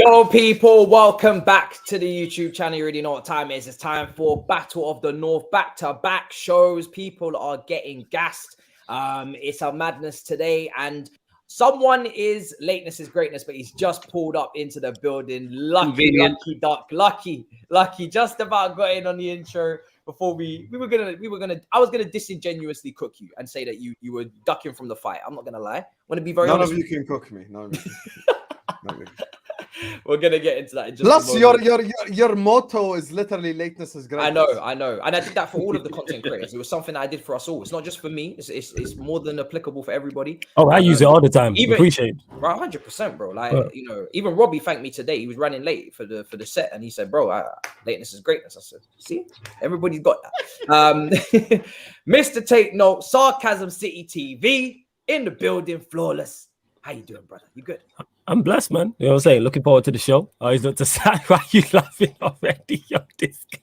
Yo, people, welcome back to the YouTube channel. You already know what time it is. It's time for Battle of the North back-to-back shows. People are getting gassed. It's a madness today, and someone is Lateness is greatness, but he's just pulled up into the building. Lucky duck, lucky. Just about got in on the intro before we were gonna. I was gonna disingenuously cook you and say that you were ducking from the fight. I'm not gonna lie. Want to be very honest. None of you can cook me. None of you. We're gonna get into that in just Plus, a moment. your motto is literally lateness is great. I know, and I did that for all of the content creators. It was something that I did for us all. It's not just for me. It's more than applicable for everybody. Oh, I use it all the time. Appreciate it. Bro, 100%, bro. Like you know, even Robbie thanked me today. He was running late for the set, and he said, "Bro, lateness is greatness." I said, "See, everybody's got that." Mr. Take Note, Sarcasm City TV in the building, flawless. How you doing, brother? You good? I'm blessed, man. You know what I'm saying? Looking forward to the show. I always look to side. Why you laughing already? Yo, this guy.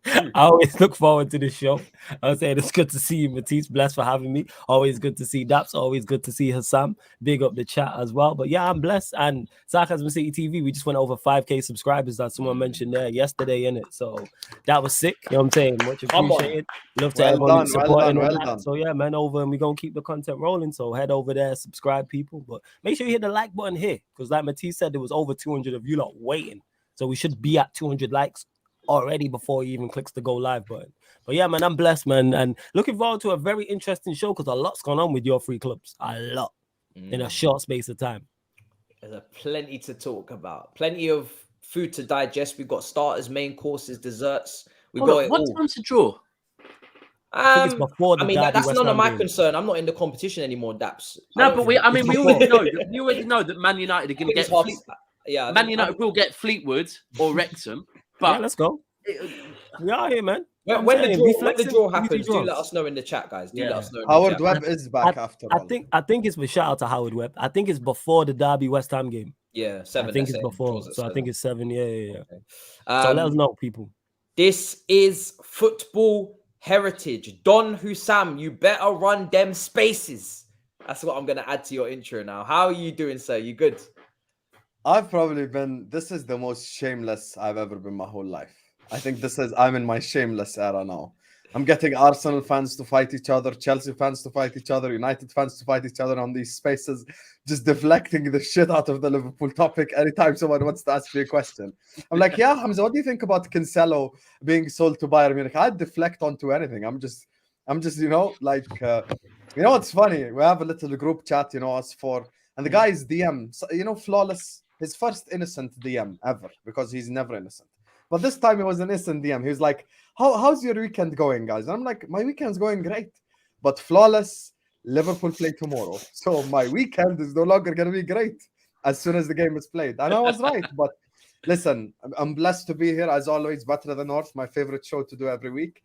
I always look forward to the show. I was saying it's good to see you, Matisse. Blessed for having me. Always good to see Daps. Always good to see Husam. Big up the chat as well. But yeah, I'm blessed. And Sarcasm City TV, we just went over 5K subscribers that someone mentioned there yesterday, innit? So that was sick. You know what I'm saying? Much appreciated. Love to everyone supporting on that. So yeah, man, over and we're gonna keep the content rolling. So head over there, subscribe, people. But make sure you hit the like button here, because like Matisse said, there was over 200 of you lot waiting. So we should be at 200 likes already before he even clicks the go live button. But yeah, man, I'm blessed, man, and looking forward to a very interesting show, because a lot's gone on with your three clubs. A lot in a short space of time. There's plenty to talk about, plenty of food to digest. We've got starters, main courses, desserts. We've got it all. What time's the draw? I mean, that's none of my concern. I'm not in the competition anymore, Daps. No, but we already know that Man United are going to get Man United will get Fleetwood or Wrexham. But yeah, let's go. We are here, man. When the draw happens, do let us know in the chat, guys. Let us know. Howard Webb is back after all. I think it's a shout out to Howard Webb. I think it's before the Derby West Ham game. Yeah, 7. I think it's before. So I think it's 7. Yeah. Okay. So let us know, people. This is football heritage. Don Husam, you better run them spaces. That's what I'm gonna add to your intro now. How are you doing, sir? You good? I've probably been, this is the most shameless I've ever been my whole life. I think I'm in my shameless era now. I'm getting Arsenal fans to fight each other, Chelsea fans to fight each other, United fans to fight each other on these spaces, just deflecting the shit out of the Liverpool topic anytime someone wants to ask me a question. I'm like, yeah, Hamza, what do you think about Cancelo being sold to Bayern Munich? I'd deflect onto anything. I'm just, you know, like, you know, what's funny? We have a little group chat, you know, us four, and the guy's DM, you know, flawless. His first innocent DM ever, because he's never innocent. But this time it was an innocent DM. He was like, how's your weekend going, guys? And I'm like, my weekend's going great. But flawless, Liverpool play tomorrow. So my weekend is no longer going to be great as soon as the game is played. And I was right. But listen, I'm blessed to be here. As always, Better Than North, my favorite show to do every week.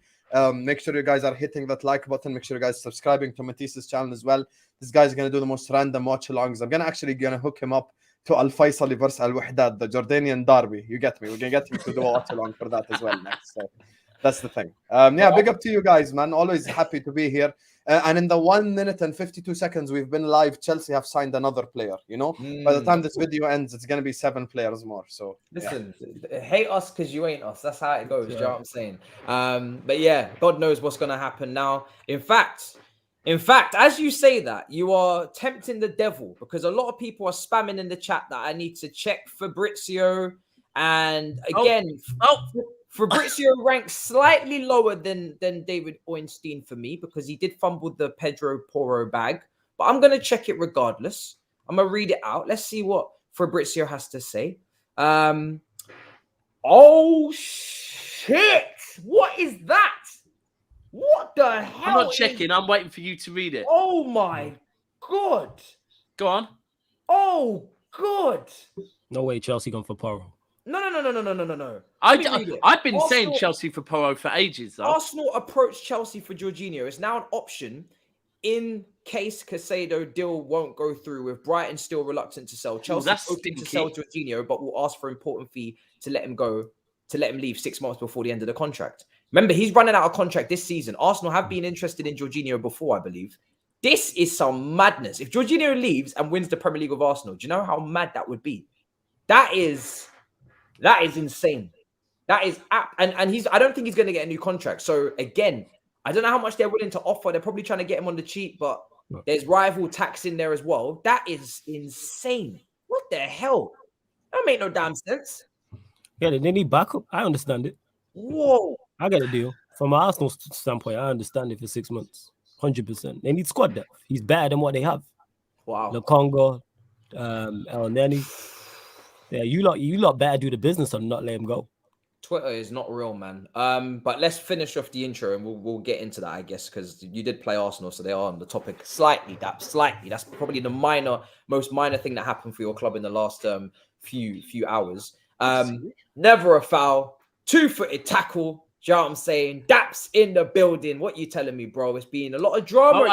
Make sure you guys are hitting that like button. Make sure you guys subscribing to Matisse's channel as well. This guy's going to do the most random watch-alongs. I'm going to hook him up to Al Faisali versus Al Wahdad, the Jordanian derby. You get me? We're gonna get him to do a watch along for that as well next. So that's the thing. Yeah, big up to you guys, man. Always happy to be here. And in the 1 minute and 52 seconds we've been live, Chelsea have signed another player. You know, by the time this video ends, it's gonna be 7 players more. So listen, hate us because you ain't us. That's how it goes. You know what I'm saying? But yeah, God knows what's gonna happen now. In fact, as you say that, you are tempting the devil, because a lot of people are spamming in the chat that I need to check Fabrizio. And again, Fabrizio ranks slightly lower than David Ornstein for me, because he did fumble the Pedro Porro bag. But I'm going to check it regardless. I'm going to read it out. Let's see what Fabrizio has to say. Oh, shit. What is that? What the hell? I'm not checking. I'm waiting for you to read it. Oh my God. Go on. Oh God. No way Chelsea gone for Porro. No. I've been saying Chelsea for Porro for ages, though. Arsenal approached Chelsea for Jorginho. It's now an option in case Cancelo deal won't go through, with Brighton still reluctant to sell. Chelsea hoping to sell Jorginho, but will ask for important fee to let him go, to let him leave 6 months before the end of the contract. Remember, he's running out of contract this season. Arsenal have been interested in Jorginho before, I believe. This is some madness. If Jorginho leaves and wins the Premier League with Arsenal, do you know how mad that would be? That is insane. That is and I don't think he's going to get a new contract. So again, I don't know how much they're willing to offer. They're probably trying to get him on the cheap, but there's rival tax in there as well. That is insane. What the hell? That make no damn sense. Yeah, they need backup. I understand it. Whoa. I get a deal. From an Arsenal standpoint, I understand it for 6 months. 100%. They need squad depth. He's better than what they have. Wow. Lukonga, El Neni. Yeah, you lot better do the business and not let him go. Twitter is not real, man. But let's finish off the intro and we'll get into that, I guess, because you did play Arsenal, so they are on the topic slightly. That's probably the most minor thing that happened for your club in the last few hours. Never a foul, 2-footed tackle. Do you know what I'm saying? Daps in the building. What you telling me, bro? It's been a lot of drama.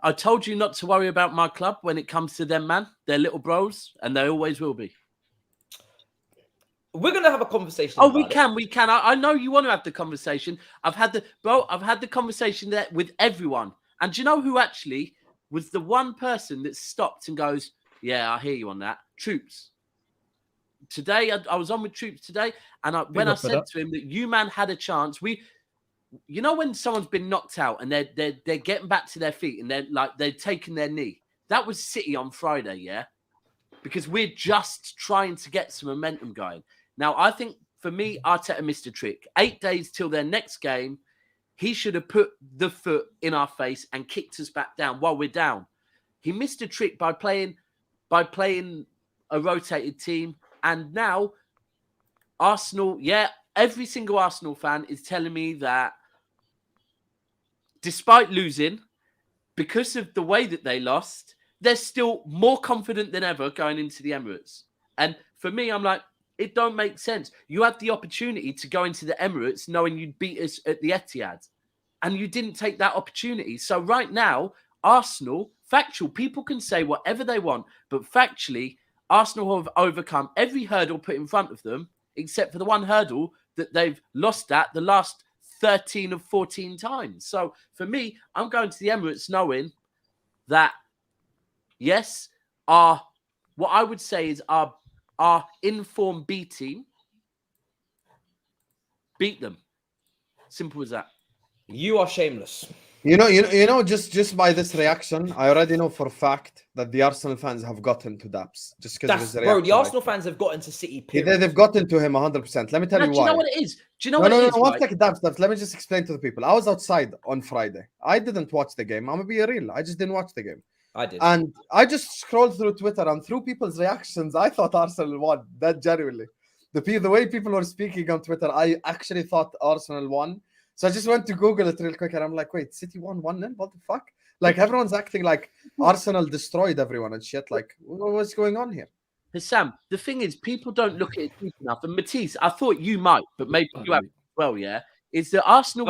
I told you not to worry about my club when it comes to them, man. They're little bros, and they always will be. We're gonna have a conversation. Oh, we can. I know you want to have the conversation. I've had the conversation there with everyone. And do you know who actually was the one person that stopped and goes, "Yeah, I hear you on that." Troops. Today, I was on with Troops today, and when I said to him that you man had a chance, you know when someone's been knocked out and they're getting back to their feet and they're taking their knee. That was City on Friday, yeah, because we're just trying to get some momentum going. Now, I think for me, Arteta missed a trick. 8 days till their next game, he should have put the foot in our face and kicked us back down while we're down. He missed a trick by playing a rotated team. And now, Arsenal, every single Arsenal fan is telling me that despite losing, because of the way that they lost, they're still more confident than ever going into the Emirates. And for me, I'm like, it don't make sense. You had the opportunity to go into the Emirates knowing you'd beat us at the Etihad, and you didn't take that opportunity. So right now, Arsenal, factual, people can say whatever they want, but factually, Arsenal have overcome every hurdle put in front of them, except for the one hurdle that they've lost at the last 13 of 14 times. So for me, I'm going to the Emirates knowing that, yes, what I would say is our informed B team beat them. Simple as that. You are shameless. You know, just by this reaction, I already know for a fact that the Arsenal fans have gotten to Daps. Just because of his reaction. Bro, the Arsenal fans have gotten to City. They've gotten to him 100%. Let me tell you why. Do you know what it is? Do you know what it is? No, one second, Daps. Let me just explain to the people. I was outside on Friday. I didn't watch the game. I'm gonna be real. I just didn't watch the game. I did. And I just scrolled through Twitter, and through people's reactions, I thought Arsenal won. That genuinely. The way people were speaking on Twitter, I actually thought Arsenal won. So I just went to Google it real quick, and I'm like, wait, City won 1-0? What the fuck? Like, everyone's acting like Arsenal destroyed everyone and shit. Like, what's going on here? Husam, the thing is, people don't look at it deep enough. And Matisse, I thought you might, but maybe you have as well, yeah? Is that Arsenal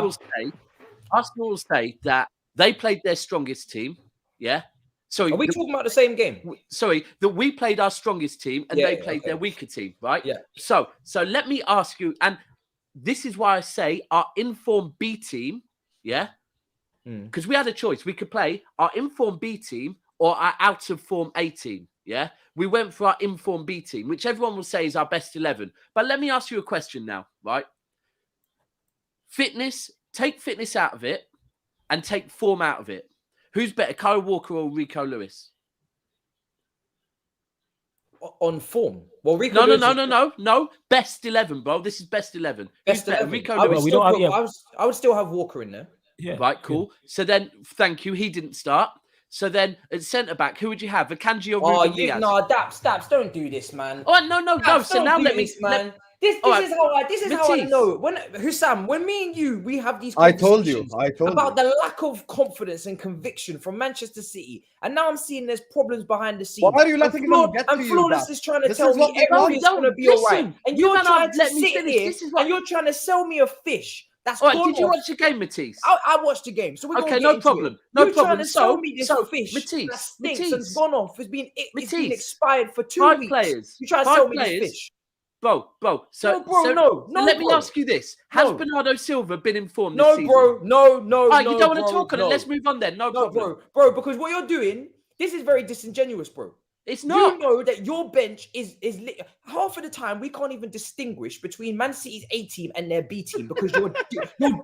will say that they played their strongest team, yeah? Sorry, are we talking about the same game? Sorry, that we played our strongest team and they played their weaker team, right? Yeah. So let me ask you, and this is why I say our informed B team, yeah? Because we had a choice. We could play our informed B team or our out of form A team, yeah? We went for our informed B team, which everyone will say is our best 11. But let me ask you a question now, right? Fitness, take fitness out of it and take form out of it. Who's better, Kyle Walker or Rico Lewis? On form? Well, Rico No. Best 11, bro. This is best 11. Best 11. Rico Lewis. I would still have Walker in there. Yeah. Right, cool. Yeah. So then, thank you. He didn't start. So then, at centre back, who would you have? Akanji or Ruben Diaz? No, Daps, don't do this, man. Oh no. So now let me, man. This is how I know. Husam, when me and you, we have these conversations about the lack of confidence and conviction from Manchester City, and now I'm seeing there's problems behind the scenes. Why are you letting him get to you? And Flawless is trying to tell me everything's going to be all right, and you're trying to sit here and you're trying to sell me a fish. That's all right. Did you watch the game, Matisse? I watched the game, so we're okay. No problem. No problem. Trying to sell me this fish Matisse, that stinks and gone off. It's been expired for 2 weeks. Players. You try to sell me this fish. Bro. So let me ask you this: has Bernardo Silva been informed? No, this bro. No. You don't want to talk on it. Let's move on then. No problem, bro. Because what you're doing, this is very disingenuous, bro. It's not. You know that your bench is half of the time we can't even distinguish between Man City's A team and their B team because your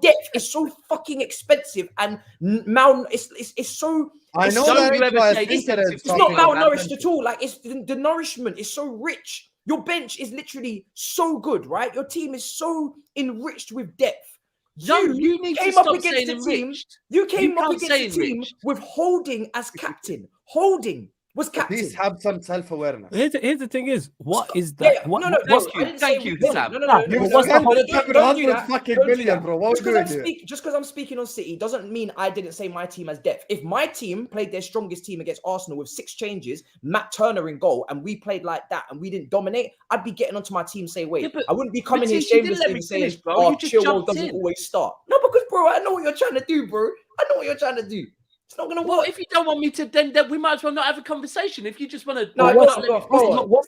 depth is so fucking expensive and it's so. I know so that whoever I said think It's not malnourished at all. Like it's the nourishment is so rich. Your bench is literally so good, right? Your team is so enriched with depth. You need to stop saying enriched. You came up can't against say the team enriched. with Holding as captain. Holding was captain. Please have some self-awareness. Here's the thing is, what is that? Yeah, what, no, no, what- no, what- I didn't Thank say you, we won. Husam. No, no, no, no, what's the whole- don't do that. fucking Don't do million, that. bro? What are we doing here? Just because I'm speaking on City doesn't mean I didn't say my team has depth. If my team played their strongest team against Arsenal with 6 changes, Matt Turner in goal, and we played like that and we didn't dominate, I'd be getting onto my team say, wait, Yeah, I wouldn't be coming here Matisse, you didn't shamelessly let me and saying, finish, bro. oh, You just Chilwell jumped doesn't in. always start. No, because, bro, I know what you're trying to do, bro. I know what you're trying to do. It's not going to Well, work. if you don't want me to, then we might as well not have a conversation. If you just want to, No, what's go the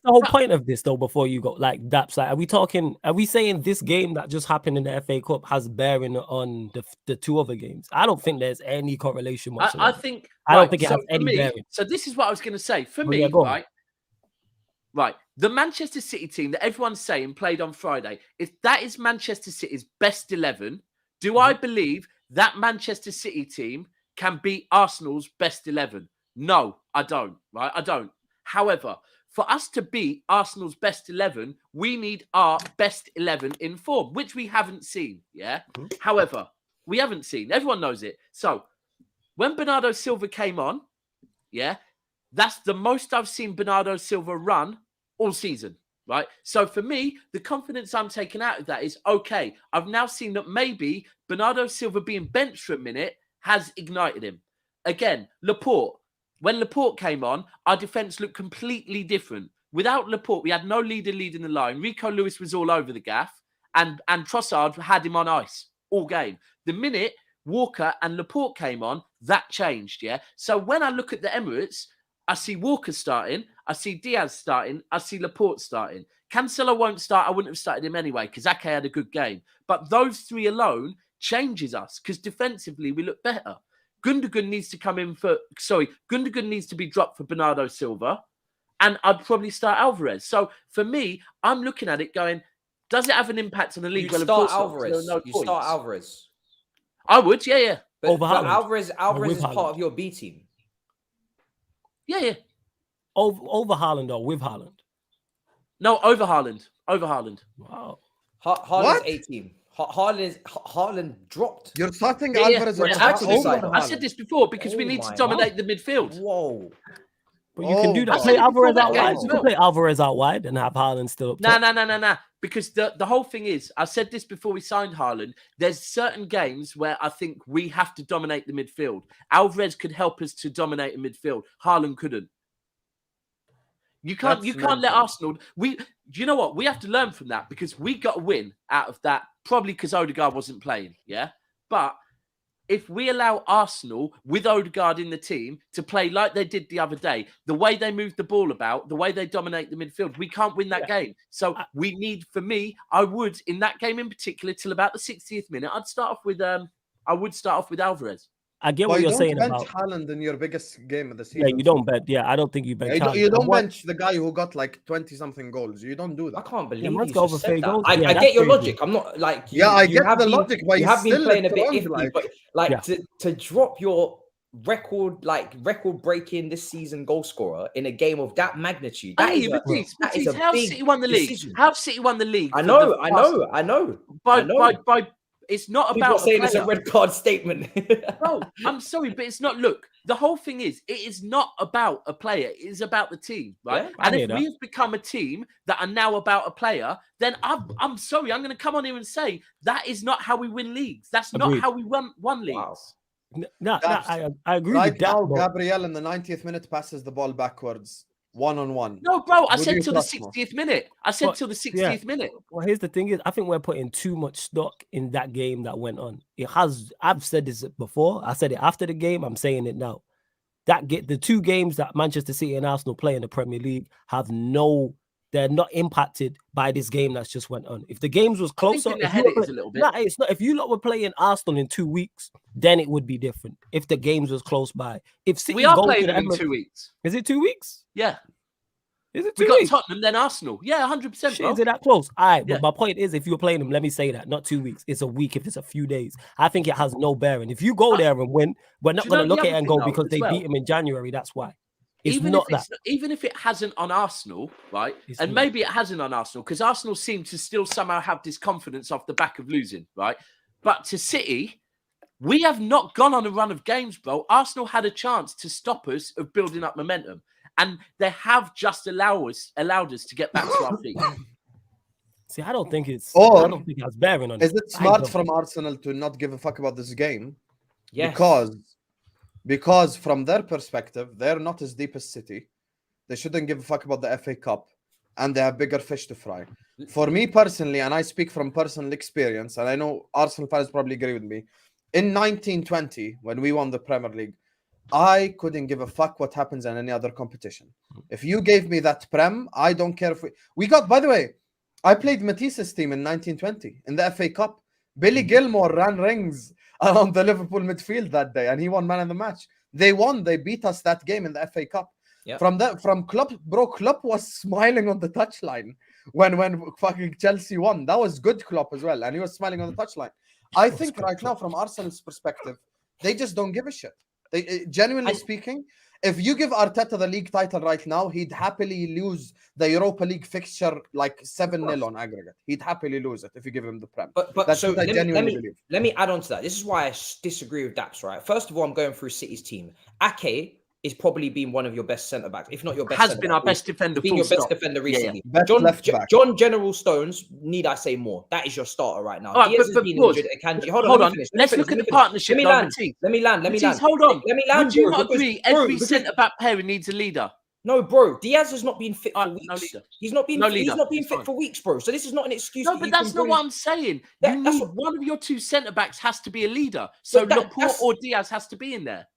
whole on. point of this though? Before you go, like Daps, like, are we saying this game that just happened in the FA Cup has bearing on the 2 other games? I don't think there's any correlation whatsoever. I think I don't right, think it so has for any me, bearing. So this is what I was going to say. For Oh, me, yeah, go on. right, the Manchester City team that everyone's saying played on Friday, if that is Manchester City's best 11, do I believe that Manchester City team can beat Arsenal's best 11? No, I don't. Right, I don't. However, for us to beat Arsenal's best 11, we need our best 11 in form, which we haven't seen. Yeah. However, we haven't seen. Everyone knows it. So when Bernardo Silva came on, yeah, that's the most I've seen Bernardo Silva run all season. Right. So for me, the confidence I'm taking out of that is, okay, I've now seen that maybe Bernardo Silva being benched for a minute has ignited him. Again, Laporte. When Laporte came on, our defence looked completely different. Without Laporte, we had no leader leading the line. Rico Lewis was all over the gaff, and Trossard had him on ice all game. The minute Walker and Laporte came on, that changed, yeah? So when I look at the Emirates, I see Walker starting, I see Diaz starting, I see Laporte starting. Cancelo won't start. I wouldn't have started him anyway because Ake had a good game. But those 3 alone changes us because defensively we look better. Gundogan needs to come in Gundogan needs to be dropped for Bernardo Silva, and I'd probably start Alvarez. So for me, I'm looking at it going, does it have an impact on the league? You start Alvarez. Start Alvarez. I would, yeah. But Alvarez is part of your B team. Yeah. Over Haaland or with Haaland? No, over Haaland. Wow. Haaland's A team. Haaland dropped. You're starting Yeah, Alvarez. I said this before because we need to dominate the midfield. Whoa. But you can do that. I Play said Alvarez before out that wide. game You as can play Alvarez out wide and have Haaland still up top. Nah. Because the whole thing is, I said this before we signed Haaland, there's certain games where I think we have to dominate the midfield. Alvarez could help us to dominate the midfield. Haaland couldn't. You can't let Arsenal. Do you know what? We have to learn from that because we got a win out of that, probably because Odegaard wasn't playing. Yeah. But if we allow Arsenal with Odegaard in the team to play like they did the other day, the way they move the ball about, the way they dominate the midfield, we can't win that game. So we need, for me, I would, in that game in particular, till about the 60th minute, I would start off with Alvarez. I get what you're saying about Haaland in your biggest game of the season. Yeah, you don't bet. Yeah, I don't think you bench. You don't bench the guy who got like 20-something goals. You don't do that. I can't believe you just said that. goals. I get your logic. I'm not like I get the logic, but you have been playing a bit iffy. But to drop your record breaking this season goal scorer in a game of that magnitude. Matisse, how City won the league? How City won the league? I know. By it's not People about saying it's a red card statement. No, I'm sorry, but it's not. Look, the whole thing is, it is not about a player. It is about the team, right? Yeah, and if we have become a team that are now about a player, then I'm sorry, I'm going to come on here and say that is not how we win leagues. That's not how we won leagues. No, I agree right with that. Now, Gabriel in the 90th minute passes the ball backwards. 1-on-1. No, bro, I said till the 60th minute. I said till the 60th minute. Well, here's the thing is, I think we're putting too much stock in that game that went on. I've said this before. I said it after the game. I'm saying it now. The 2 games that Manchester City and Arsenal play in the Premier League they're not impacted by this game that's just went on. If the games was closer, it's not. If you lot were playing Arsenal in 2 weeks, then it would be different. If the games was close by, if City we are playing them in 2 weeks, is it 2 weeks? Yeah. Is it 2 We got weeks? Tottenham, then Arsenal. Yeah, 100%, Shit, bro. is it that close? All right, Yeah. but my point is, if you were playing them, let me say that, not 2 weeks. It's a week if it's a few days. I think it has no bearing. If you go there and win, we're not you going to know look the at it other and thing, go though, because as they well? beat him in January. That's why. It's Even not if that. even if it hasn't on Arsenal, right? It's And not. maybe it hasn't on Arsenal because Arsenal seem to still somehow have this confidence off the back of losing, right? But to City, we have not gone on a run of games, bro. Arsenal had a chance to stop us of building up momentum, and they have just allowed us to get back to our feet. See, I don't think it's. Or I don't think it has bearing on is it. it smart from Arsenal to not give a fuck about this game? Yes. Because from their perspective, they're not as deep as City. They shouldn't give a fuck about the FA Cup, and they have bigger fish to fry. For me personally, and I speak from personal experience, and I know Arsenal fans probably agree with me, in 1920, when we won the Premier League, I couldn't give a fuck what happens in any other competition. If you gave me that Prem, I don't care if we got, by the way, I played Matisse's team in 1920 in the FA Cup. Billy Gilmore ran rings around the Liverpool midfield that day, and he won man of the match. They won. They beat us that game in the FA Cup. Yep. From Klopp, bro, Klopp was smiling on the touchline when fucking Chelsea won. That was good Klopp as well, and he was smiling on the touchline. I think right now, from Arsenal's perspective, they just don't give a shit. They genuinely speaking, if you give Arteta the league title right now, he'd happily lose the Europa League fixture like 7-0 on aggregate. He'd happily lose it if you give him the Prem. But that's so what I genuinely believe. Let me add on to that. This is why I disagree with Daps, right? First of all, I'm going through City's team. Ake is probably been one of your best centre backs, if not your best. Has been our best defender. Been your best defender recently. Yeah. John General Stones. Need I say more? That is your starter right now. All right, Diaz has been injured. Akanji. Hold on. Let's look at the partnership. Let me land. Hold on. Let me land. Would you not agree every centre back pairing needs a leader? No, bro. Diaz has not been fit for weeks. No leader. He's not been. No He's leader. not been It's fit fine. for weeks, bro. So this is not an excuse. No, but that's not what I'm saying. You need one of your two centre backs has to be a leader. So Laporte or Diaz has to be in there.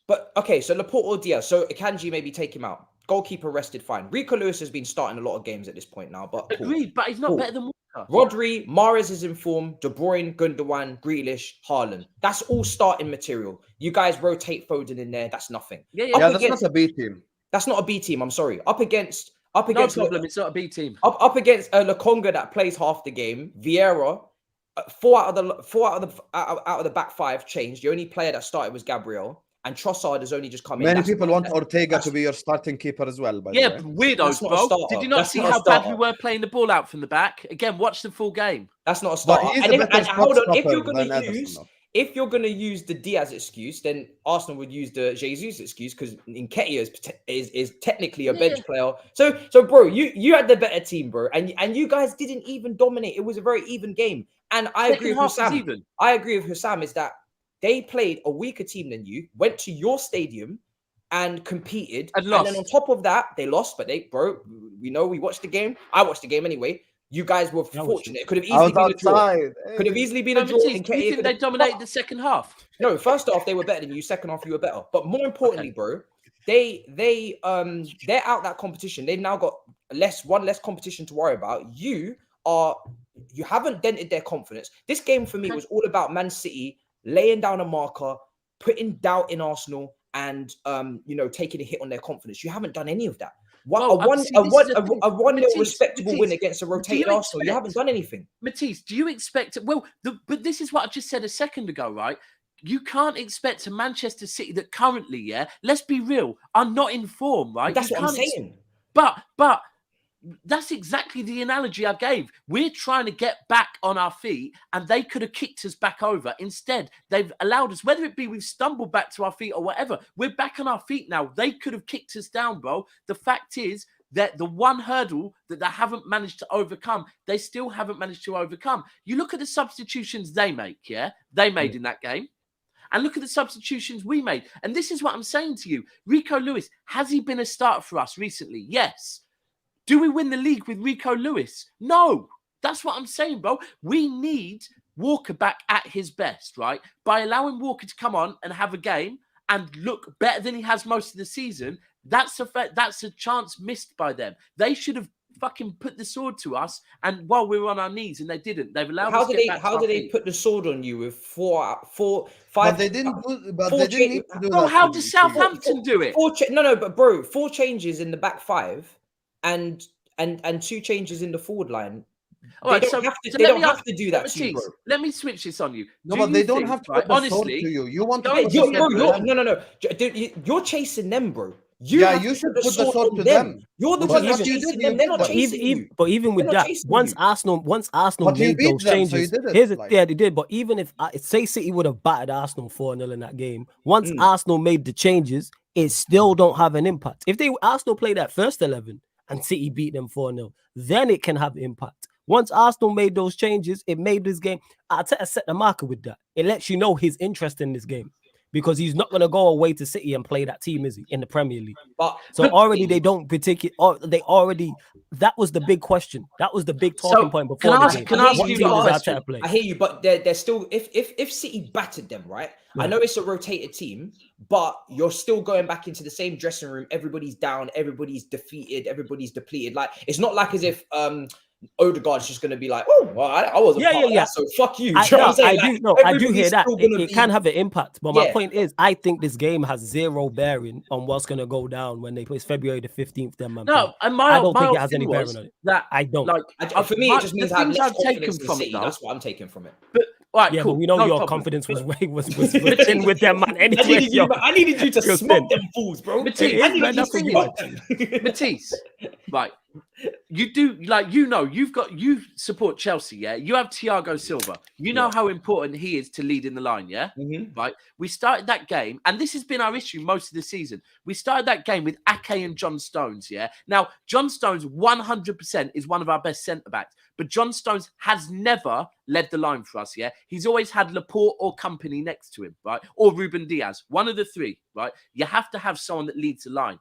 But okay, so Laporte or Diaz. So Akanji maybe take him out. Goalkeeper rested, fine. Rico Lewis has been starting a lot of games at this point now. But agreed, but he's not better than Walker. Rodri, Mahrez is in form. De Bruyne, Gundogan, Grealish, Haaland. That's all starting material. You guys rotate Foden in there. That's nothing. Yeah, that's not a B team. That's not a B team. I'm sorry. Up against. No problem. It's not a B team. Up against Lokonga that plays half the game. Vieira. Four out of the back five changed. The only player that started was Gabriel. And Trossard has only just come in. Many people want Ortega to be your starting keeper as well. By the way. Weirdos, bro. Did you not see how bad we were playing the ball out from the back? Again, watch the full game. That's not a starter. And hold on, if you're going to use the Diaz excuse, then Arsenal would use the Jesus excuse because Nketiah is technically a bench player. So bro, you had the better team, bro, and you guys didn't even dominate. It was a very even game, and I agree with Husam. I agree with Husam is that. They played a weaker team than you, went to your stadium and competed. And then on top of that, they lost. But we watched the game. I watched the game anyway. You guys were fortunate. It could have easily been a draw. Could have easily been a draw. Do you think they dominated the second half? No, first half they were better than you. Second half you were better. But more importantly, bro, they're out that competition. They've now got one less competition to worry about. You haven't dented their confidence. This game for me was all about Man City laying down a marker, putting doubt in Arsenal, and taking a hit on their confidence. You haven't done any of that. A one respectable win against a rotated Arsenal. You haven't done anything. Matisse, do you expect? But this is what I just said a second ago, right? You can't expect a Manchester City that currently, let's be real, are not in form, right? That's what I'm saying. But that's exactly the analogy I gave. We're trying to get back on our feet and they could have kicked us back over. Instead, they've allowed us, whether it be we've stumbled back to our feet or whatever, we're back on our feet now. They could have kicked us down, bro. The fact is that the one hurdle that they haven't managed to overcome, they still haven't managed to overcome. You look at the substitutions they make, they made in that game. And look at the substitutions we made. And this is what I'm saying to you. Rico Lewis, has he been a starter for us recently? Yes. Do we win the league with Rico Lewis? No. That's what I'm saying, bro. We need Walker back at his best, right? By allowing Walker to come on and have a game and look better than he has most of the season, that's a chance missed by them. They should have fucking put the sword to us, and while we were on our knees, and they didn't. They've allowed us to get back. How did they put the sword on you with 4, 5? But they didn't. They didn't need to do that. How does Southampton do it? But bro, 4 changes in the back 5. and 2 changes in the forward line. All right, They don't have to do that to you, bro. Let me switch this on you. No, but they don't have to put the sword to you. You want to put the sword to them. No. Dude, you're chasing them, bro. You should put the sword to them. You're the one that's chasing them. They're not chasing you. But even with that, once Arsenal made those changes, they did. But even if say City would have battered Arsenal 4-0 in that game, once Arsenal made the changes, it still don't have an impact. If Arsenal played that first 11 and City beat them 4-0, then it can have impact. Once Arsenal made those changes, it made this game. Arteta set the marker with that. It lets you know his interest in this game because he's not going to go away to City and play that team, is he, in the Premier League? They don't particularly. That was the big question. That was the big talking point before the game. Can I ask you a play? I hear you, but they're still. If City battered them, right? I know it's a rotated team, but you're still going back into the same dressing room. Everybody's down. Everybody's defeated. Everybody's depleted. Like it's not like as if Odegaard's just going to be like, oh, well, I wasn't part of that, so fuck you. I do hear that. It can have an impact, but my point is, I think this game has zero bearing on what's going to go down when they play. It's February the 15th. Then, man. No, and I don't think it has any bearing on it. That I don't. Like, for me, it just means I've taken from it. That's what I'm taking from it. But right, yeah, cool. but we know your confidence was in with them, man. Anyway, I needed you to smoke them fools, bro. Matisse, I needed you to smoke them. Matisse, right. You do you support Chelsea, yeah? You have Thiago Silva. You know how important he is to lead in the line, yeah? Right. We started that game, and this has been our issue most of the season. We started that game with Ake and John Stones, yeah? Now, John Stones 100% is one of our best centre-backs, but John Stones has never led the line for us, yeah? He's always had Laporte or company next to him, right? Or Ruben Diaz, one of the three, right? You have to have someone that leads the line.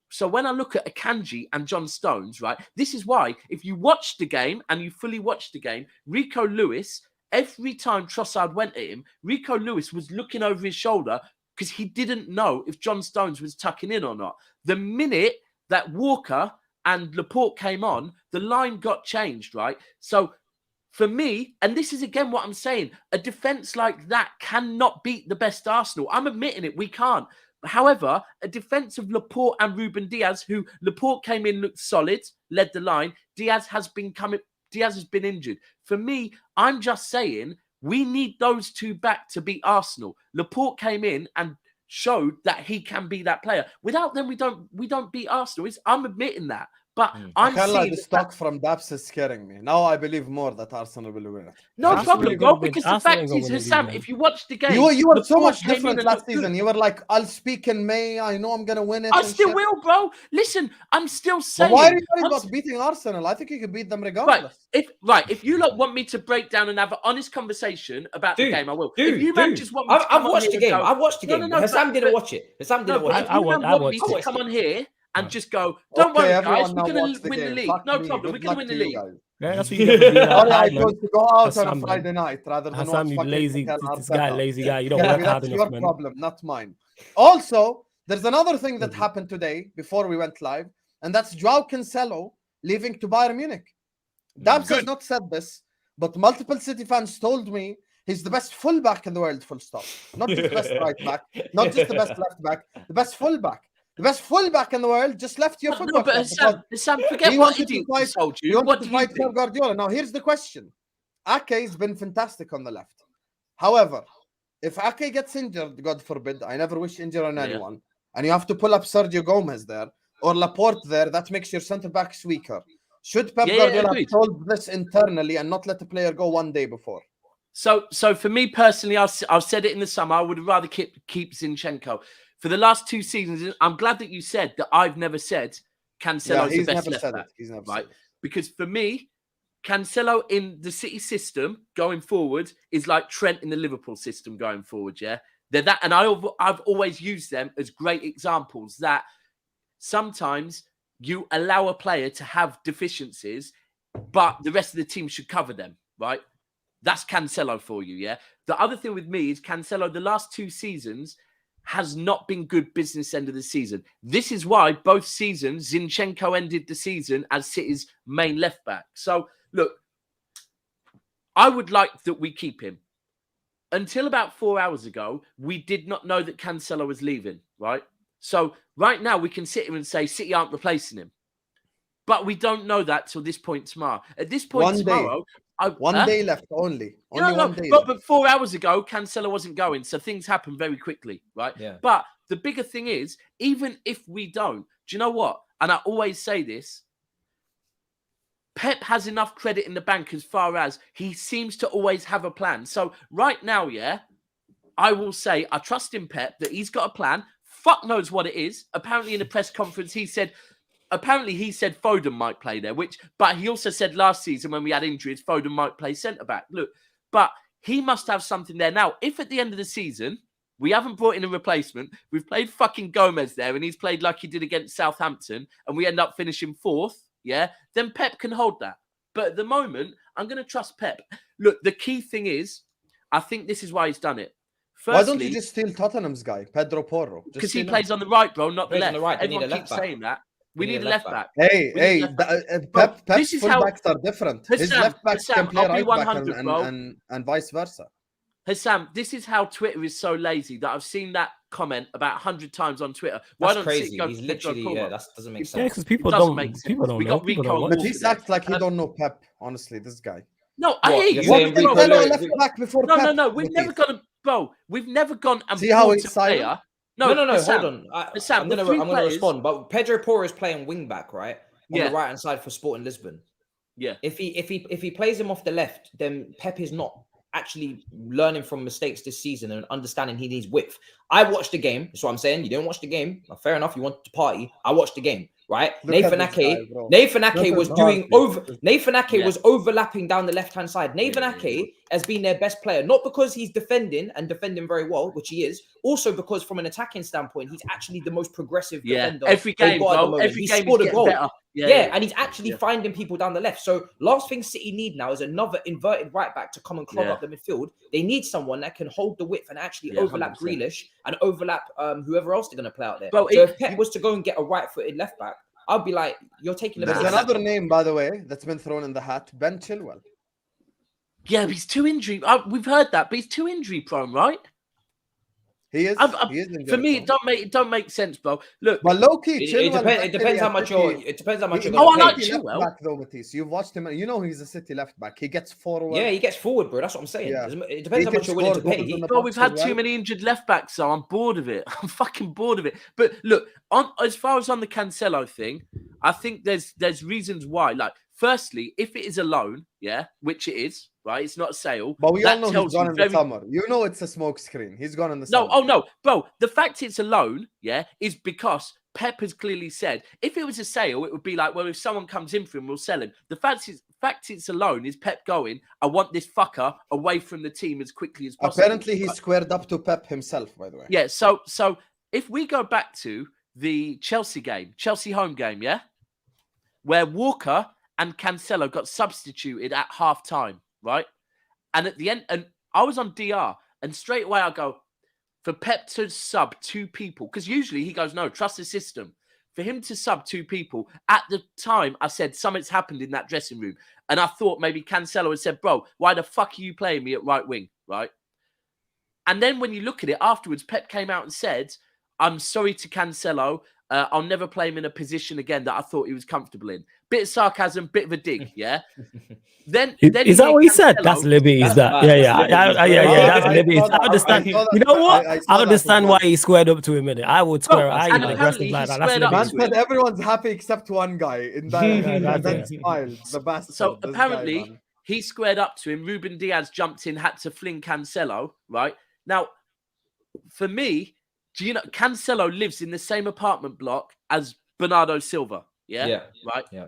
So when I look at Akanji and John Stones, right, this is why if you watch the game and you fully watch the game, Rico Lewis, every time Trossard went at him, Rico Lewis was looking over his shoulder because he didn't know if John Stones was tucking in or not. The minute that Walker and Laporte came on, the line got changed, right? So for me, and this is again what I'm saying, a defense like that cannot beat the best Arsenal. I'm admitting it, we can't. However, a defense of Laporte and Ruben Diaz, who Laporte came in, looked solid, led the line. Diaz has been injured. For me, I'm just saying we need those two back to beat Arsenal. Laporte came in and showed that he can be that player. Without them, we don't beat Arsenal. I'm admitting that. But I'm seeing the stock from Daps is scaring me. Now I believe more that Arsenal will win it. No problem, bro. Because the fact is, Husam, if you watch the game, you were so much different last season. You were like, "I'll speak in May. I know I'm gonna win it." I still will, bro. Listen, I'm still saying. But why are you worried about beating Arsenal? I think you can beat them regardless. If you want me to break down and have an honest conversation about the game, I will. If you just want me to I've watched the game. I've watched the game. Husam didn't watch it. Husam didn't watch it. I want me to come on here and just go, don't worry, guys, we're going to win the league. No problem, we're going to win the league. Yeah, that's what you get for being I chose to go out on a Friday night rather than Husam, you lazy, this guy, lazy guy. You don't work hard enough, man. That's your problem, not mine. Also, there's another thing that happened today before we went live, and that's Joao Cancelo leaving to Bayern Munich. Daps has not said this, but multiple City fans told me he's the best fullback in the world, full stop. Not just the best right back, not just the best left back, the best fullback. The best fullback in the world just left your football. No, but Sam, forget what he told you. He wanted to fight for Guardiola. Now, here's the question. Ake's been fantastic on the left. However, if Ake gets injured, God forbid, I never wish injury on anyone, and you have to pull up Sergio Gomez there or Laporte there, that makes your centre-backs weaker. Should Pep Guardiola have told this internally and not let the player go one day before? So for me personally, I've said it in the summer, I would rather keep Zinchenko. For the last 2 seasons, I'm glad that you said that I've never said Cancelo is the best left back. He's never right? said it. Because for me, Cancelo in the City system going forward is like Trent in the Liverpool system going forward, yeah? They're that, and I've always used them as great examples that sometimes you allow a player to have deficiencies, but the rest of the team should cover them, right? That's Cancelo for you, yeah? The other thing with me is Cancelo, the last 2 seasons, has not been good business end of the season. This is why both seasons, Zinchenko ended the season as City's main left back. So, look, I would like that we keep him. Until about 4 hours ago, we did not know that Cancelo was leaving, right? So, right now, we can sit here and say City aren't replacing him. But we don't know that till this point tomorrow. At this point tomorrow, one day left only. Only no, one day but, left. but 4 hours ago, Cancelo wasn't going, so things happen very quickly, right? Yeah. But the bigger thing is, even if we don't, do you know what? And I always say this, Pep has enough credit in the bank as far as he seems to always have a plan. So right now, yeah, I will say I trust in Pep that he's got a plan. Fuck knows what it is. Apparently in a press conference, he said Foden might play there, but he also said last season when we had injuries, Foden might play centre-back. Look, but he must have something there. Now, if at the end of the season, we haven't brought in a replacement, we've played fucking Gomez there, and he's played like he did against Southampton, and we end up finishing 4th, yeah, then Pep can hold that. But at the moment, I'm going to trust Pep. Look, the key thing is, I think this is why he's done it. Firstly, why don't you just steal Tottenham's guy, Pedro Porro? Because he plays on the right, bro, not the left. On the right. Everyone keeps saying that. We need a left back. Hey, Pep's fullbacks are different. His left backs can play right back and vice versa. Hassam, this is how Twitter is so lazy that I've seen that comment about 100 times on Twitter. Why don't crazy. He's literally, that doesn't make sense. Yeah, because people don't know. Matisse acts like he don't know Pep. Honestly, this guy. No, I hear you. Left back before Pep. No. We've never gone, bro. We've never gone and see how he's player. No, hold on. I'm going to respond. But Pedro Porro is playing wing back, right? On the right hand side for Sporting Lisbon. Yeah. If he plays him off the left, then Pep is not actually learning from mistakes this season and understanding he needs width. I watched the game. That's what I'm saying. You didn't watch the game. Well, fair enough. You wanted to party. I watched the game, right? Nathan Ake was overlapping down the left-hand side. Nathan Ake has been their best player, not because he's defending very well, which he is, also because from an attacking standpoint, he's actually the most progressive defender. Every game, bro. Every game scored a goal. Better. Yeah, and he's actually finding people down the left. So last thing City need now is another inverted right back to come and clog up the midfield. They need someone that can hold the width and actually overlap 100%. Grealish and overlap whoever else they're going to play out there. Bro, so if Pep was to go and get a right-footed left back, I'd be like, you're taking the There's another name, by the way, that's been thrown in the hat, Ben Chilwell. Yeah, but he's too injury. We've heard that, but he's too injury prone, right? He is. For me, it don't make sense, bro. Look, but low key, it depends how much you're. It depends how much you're. I like Chilwell. Back though, Matisse. You've watched him. You know he's a City left back. He gets forward. Yeah, he gets forward, bro. That's what I'm saying. Yeah. It depends how much you're willing to pay. Bro, we've had too many injured left backs, so I'm bored of it. I'm fucking bored of it. But look, as far as on the Cancelo thing, I think there's reasons why. Like, firstly, if it is a loan, which it is. Right, it's not a sale. But we all know he's gone in the summer. You know it's a smoke screen. He's gone in the summer. No, bro. The fact it's a loan, is because Pep has clearly said if it was a sale, it would be like, well, if someone comes in for him, we'll sell him. The fact it's a loan is Pep going, I want this fucker away from the team as quickly as possible. Apparently, he squared up to Pep himself, by the way. Yeah. So if we go back to the Chelsea home game, where Walker and Cancelo got substituted at half time. Right. And at the end, and I was on DR, and straight away I go, for Pep to sub 2 people, because usually he goes, no, trust the system. For him to sub 2 people, at the time I said something's happened in that dressing room. And I thought maybe Cancelo had said, bro, why the fuck are you playing me at right wing? Right. And then when you look at it afterwards, Pep came out and said, I'm sorry to Cancelo. I'll never play him in a position again that I thought he was comfortable in. Bit of sarcasm, bit of a dig, Then is that what he said? That's Libby. Is that? Yeah. That's Libby. I understand. You know what? I understand why he squared up to him in it. I would square. I even aggressive like that. That's Man said everyone's happy except one guy in that smile. The bastard. So apparently he squared up to him. Ruben Diaz jumped in, had to fling Cancelo. Right now, for me. Do you know Cancelo lives in the same apartment block as Bernardo Silva? Yeah. Right. Yeah.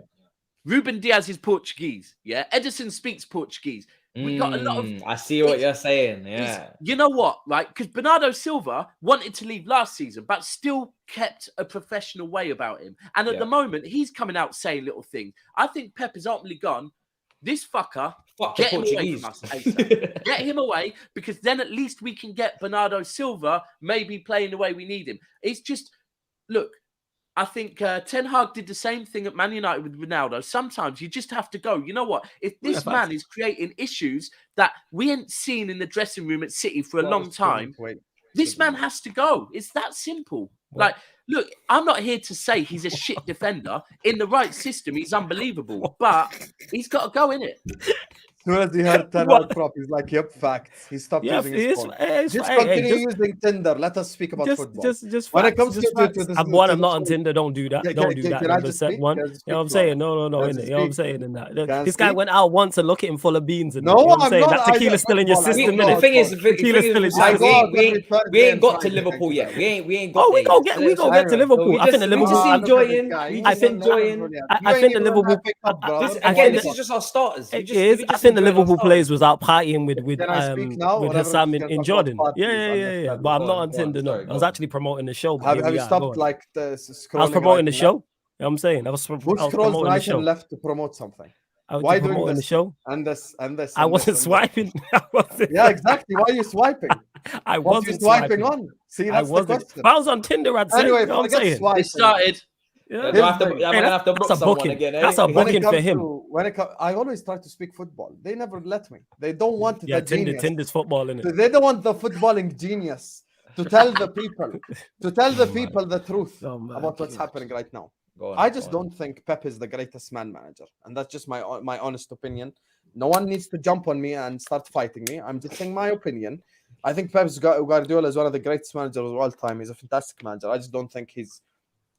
Ruben Diaz is Portuguese. Yeah. Edison speaks Portuguese. We got a lot of. I see what you're saying. Yeah. You know what? Right? Because Bernardo Silva wanted to leave last season, but still kept a professional way about him. And at the moment, he's coming out saying little things. I think Pep has ultimately gone. This fucker, get him away from us. Get him away, because then at least we can get Bernardo Silva maybe playing the way we need him. It's just, look, I think Ten Hag did the same thing at Man United with Ronaldo. Sometimes you just have to go, you know what? If this man is creating issues that we ain't seen in the dressing room at City for a long time, this man has to go. It's that simple. Like, look, I'm not here to say he's a shit defender. In the right system, he's unbelievable. But he's got to go in it. As soon as he heard 10 out prop, he's like, yep, facts. He stopped using his phone. Just continue using Tinder. Let us speak about football. Just when it comes to this, I'm not on Tinder. Don't do that. Don't do that. Number set one. You know what I'm saying? No. You know what I'm saying? In that. This guy went out once and look at him full of beans. And no, you know what I'm saying? not. That tequila's still in your system. The thing is, we ain't got to Liverpool yet. We ain't got. Oh, we gonna get to Liverpool. I think the Liverpool. I think the Liverpool. Again, this is just our starters. It is. I think the Liverpool players was out partying with Husam in Jordan. Yeah. But I'm not on Tinder. No, I was actually promoting the show. Have you stopped like scrolling? I was promoting the show. You know what I'm saying? I was promoting the show. Left to promote something. Why doing the show? And this. I wasn't swiping. Yeah, exactly. Why are you swiping? I wasn't swiping on. See, that's the question. If I was on Tinder, I'd say. Anyway, you know what I'm saying? It started. Yeah. I'm gonna have to book someone again. That's a booking for him. I always try to speak football. They never let me. They don't want the genius. Tinder's football, innit? They don't want the footballing genius to tell the people the truth about what's happening right now. I just don't think Pep is the greatest man manager, and that's just my honest opinion. No one needs to jump on me and start fighting me. I'm just saying my opinion. I think Guardiola is one of the greatest managers of all time. He's a fantastic manager. I just don't think he's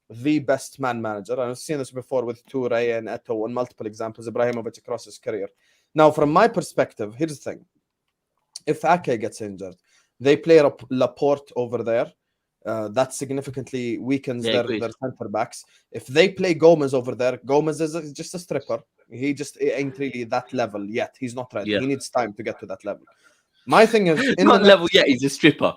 the best man manager. I've seen this before with Toure and Eto'o and multiple examples, Ibrahimovic across his career. Now, from my perspective, here's the thing. If Ake gets injured, they play Laporte over there. That significantly weakens their center backs. If they play Gomez over there, Gomez is just a stripper. He just ain't really that level yet. He's not ready. He needs time to get to that level. My thing is, not level yet. He's a stripper.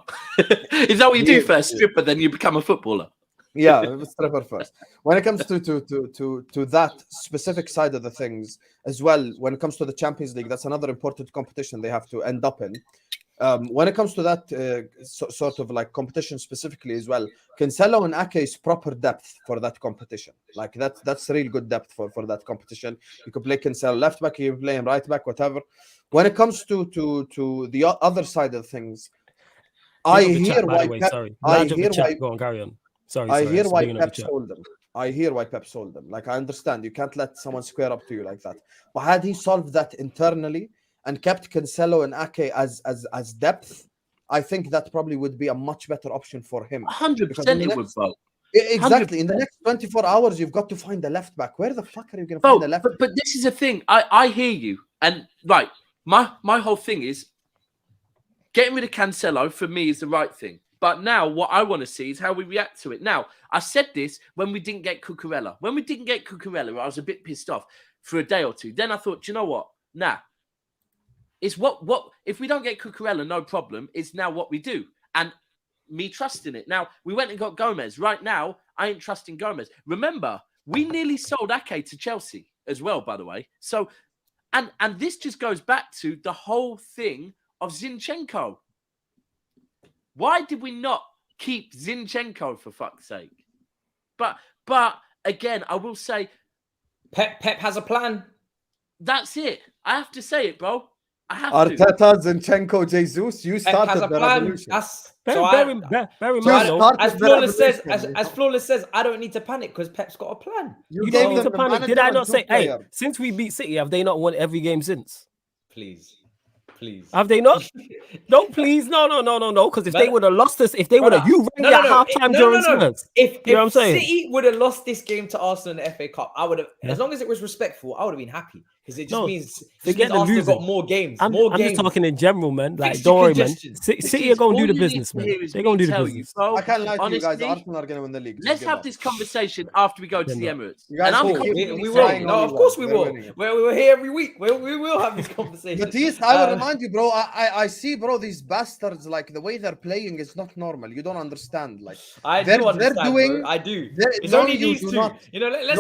Is that what you do first? Stripper, then you become a footballer. Yeah, stripper first. When it comes to that specific side of the things as well, when it comes to the Champions League, that's another important competition they have to end up in. When it comes to that sort of like competition specifically as well, Cancelo and Ake is proper depth for that competition. Like that's real good depth for that competition. You could play Cancelo left back, you can play him right back, whatever. When it comes to the other side of things, I hear why Go on, carry on. I hear why Pep sold them. I hear why Pep sold them. Like, I understand you can't let someone square up to you like that. But had he solved that internally and kept Cancelo and Ake as depth, I think that probably would be a much better option for him. 100% it would, bro. Exactly. 100%. In the next 24 hours, you've got to find a left back. Where the fuck are you going to find a left back? But this is the thing. I hear you. And, right, my whole thing is getting rid of Cancelo, for me, is the right thing. But now what I want to see is how we react to it. Now, I said this when we didn't get Cucurella. When we didn't get Cucurella, I was a bit pissed off for a day or two. Then I thought, you know what? Nah. It's what if we don't get Cucurella, no problem. It's now what we do. And me trusting it. Now, we went and got Gomez. Right now, I ain't trusting Gomez. Remember, we nearly sold Ake to Chelsea as well, by the way. So, and this just goes back to the whole thing of Zinchenko. Why did we not keep Zinchenko, for fuck's sake? But again, I will say, Pep has a plan. That's it. I have to say it, bro. I have to. Arteta, Zinchenko, Jesus. You started the revolution. As Flawless says, I don't need to panic because Pep's got a plan. You don't need to panic. Did I not say, hey, since we beat City, have they not won every game since? Please. Have they not? No, please. No. Because if they would have lost us, if they would have, you rang at halftime during Spurs. If you know what I'm saying? City would have lost this game to Arsenal in the FA Cup, I would have, as long as it was respectful, I would have been happy. Because it just means Arsenal got more games. I'm just talking in general, man. Like, don't worry, man. City are going to do the business, man. They're going to do the business. I can't lie to you guys. Arsenal are going to win the league. Let's have this conversation after we go to the Emirates. We will. No, of course we will. We're here every week. We will have this conversation. Matisse, I will remind you, bro. I see, bro, these bastards, like, the way they're playing is not normal. You don't understand. Like, I do understand, bro. I do. It's only these two. You know, let's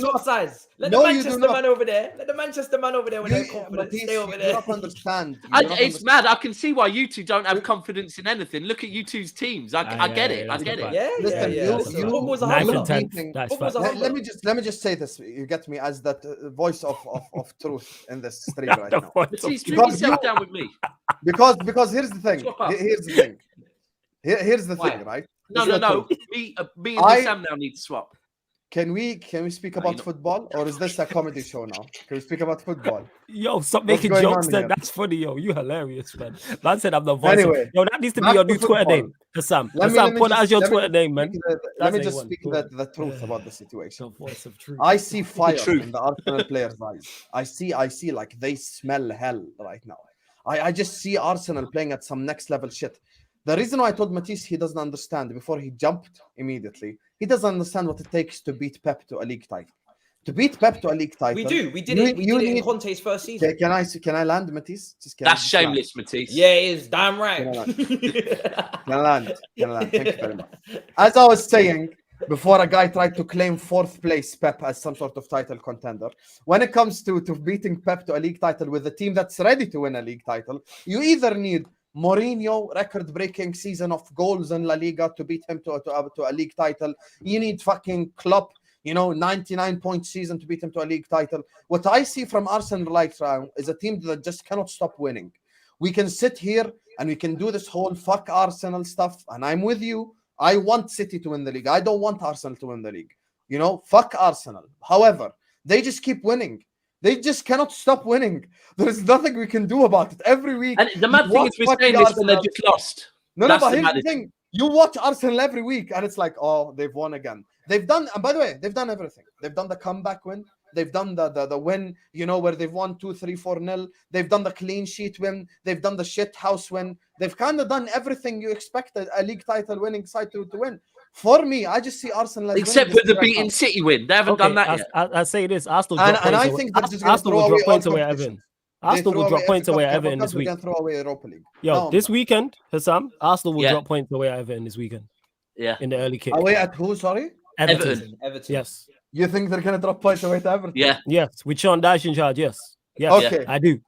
swap sides. Let the Manchester man over there. Let the Manchester man over there with their confidence stay over there. You don't understand. It's mad. I can see why you two don't have confidence in anything. Look at you two's teams. I get it. I get it. Let me just say this. You get me as that voice of truth in this stream right now. Matisse, bring yourself down with me. Because here's the thing. Here's the thing, right? No. Me and Sam now need to swap. Can we speak about football, or is this a comedy show now? Can we speak about football? Yo, stop What's making going jokes on then. here? That's funny, yo. You hilarious, man. Man said I'm the voice. Anyway, Yo, that needs to be back your to new Twitter football. name. Sam, Let Sam, me put that just- as your let me Twitter just name, man. speak Let That's me A1. just speak Cool. the truth about the situation. The voice of truth. I see fire truth. in the Arsenal players' eyes. I see like they smell hell right now. I just see Arsenal playing at some next level shit. The reason why I told Matisse he doesn't understand before he jumped immediately, he doesn't understand what it takes to beat Pep to a league title. To beat Pep to a league title, We do. We did it. We did it in Conte's first season. Can I land, Matisse? That's shameless, Matisse. Yeah, it is. Damn right. Can I land? Thank you very much. As I was saying, before a guy tried to claim fourth place Pep as some sort of title contender, when it comes to beating Pep to a league title with a team that's ready to win a league title, you either need Mourinho, record-breaking season of goals in La Liga to beat him to a league title. You need fucking Klopp, 99-point season to beat him to a league title. What I see from Arsenal right now is a team that just cannot stop winning. We can sit here and we can do this whole fuck Arsenal stuff, and I'm with you. I want City to win the league. I don't want Arsenal to win the league. Fuck Arsenal. However, they just keep winning. They just cannot stop winning. There's nothing we can do about it. Every week. And the mad thing is we're saying this when they've just lost. No, but here's the thing. You watch Arsenal every week and it's like, oh, they've won again. They've done, and by the way, they've done everything. They've done the comeback win. They've done the win, where they've won 2-3, 4-0. They've done the clean sheet win. They've done the shit house win. They've kind of done everything you expect a league title winning side to win. For me, I just see Arsenal except for the beating City win. They haven't done that yet. I say this, Arsenal and I think they're just Arsenal will throw drop points away away at Everton. Arsenal will drop points away at Everton this week. Throw away Europa League. Yo, this weekend, Husam, Arsenal will drop points away at Everton this weekend. Yeah. In the early kick. Away at who, sorry? Everton. Yes. You think they're going to drop points away to Everton? Yeah. Yes. With Sean Dyche in charge, yes. Yes. Okay. I do.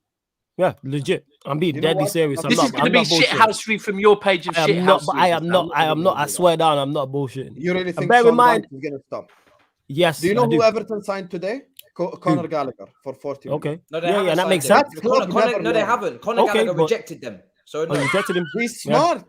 Yeah, legit. I'm being deadly serious. This is going to be shithousery from your page of shithousery. I am not. I swear down, I'm not bullshitting. You really think bear in mind is going to stop? Yes. Do you know who Everton signed today? Conor Gallagher for 40 million. Okay. No, yeah, that makes sense. No, they haven't. Conor Gallagher rejected them. So no. Rejected him. He's smart.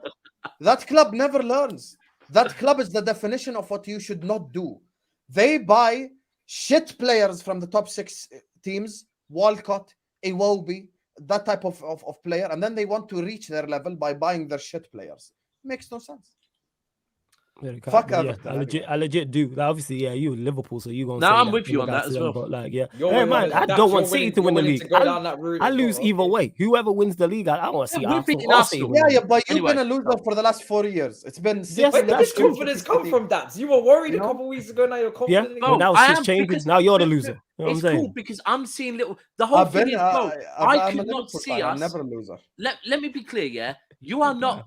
That club never learns. That club is the definition of what you should not do. They buy shit players from the top 6 teams, Walcott, Iwobi, that type of player, and then they want to reach their level by buying their shit players. Makes no sense. Fuck Everton. I legit do. Like, obviously, yeah, you Liverpool, so you gonna. No, I'm with you on that as well. But hey, man, I don't want City to win the league. I lose either way. Whoever wins the league, I want to see Arsenal. Yeah, but you've been a loser for the last 4 years. It's been 6. Where did this confidence come from, Daps? You were worried a couple weeks ago. Now you're confident. Yeah, now it's just changing. Now you're the loser. It's cool because I'm seeing the whole thing is I could not see us. I'm never a loser. Let me be clear, yeah. You are not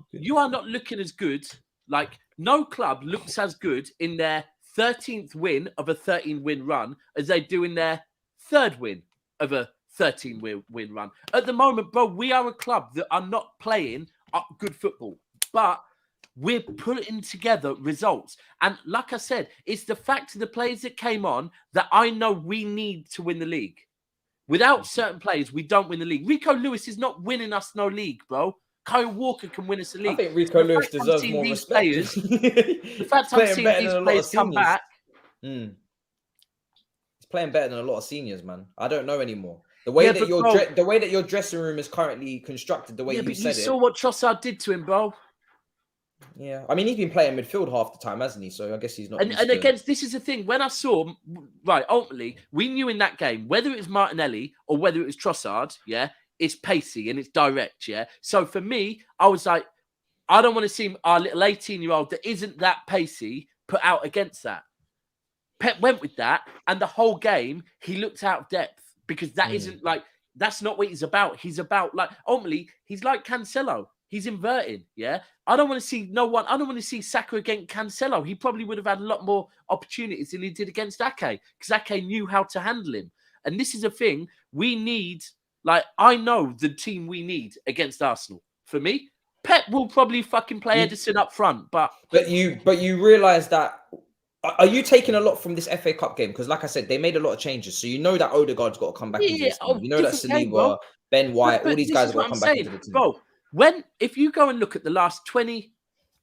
looking as good. Like, no club looks as good in their 13th win of a 13-win run as they do in their 3rd win of a 13-win run. At the moment, bro, we are a club that are not playing good football, but we're putting together results. And like I said, it's the fact of the players that came on that I know we need to win the league. Without certain players, we don't win the league. Rico Lewis is not winning us no league, bro. Kyle Walker can win us a league. I think Rico Lewis deserves more respect. The fact I'm seeing these players come back. He's playing better than a lot of seniors, man. I don't know anymore. The way that your dressing room is currently constructed, the way you said it. You saw what Trossard did to him, bro. Yeah, I mean, he's been playing midfield half the time, hasn't he? So I guess he's not. And against, this is the thing. When I saw, ultimately, we knew in that game, whether it was Martinelli or whether it was Trossard, yeah, it's pacey and it's direct, yeah? So for me, I was like, I don't want to see our little 18-year-old that isn't that pacey put out against that. Pep went with that, and the whole game, he looked out of depth because that isn't that's not what he's about. He's about, ultimately, he's like Cancelo. He's inverting, yeah? I don't want to see I don't want to see Saka against Cancelo. He probably would have had a lot more opportunities than he did against Ake because Ake knew how to handle him. And this is a thing we need. I know the team we need against Arsenal. For me, Pep will probably fucking play Edison up front, but you realise that. Are you taking a lot from this FA Cup game? Because, like I said, they made a lot of changes, so you know that Odegaard's got to come back into this team. You know that Saliba, Ben White, all these guys have got to come back into the team. Bro, if you go and look at the last 20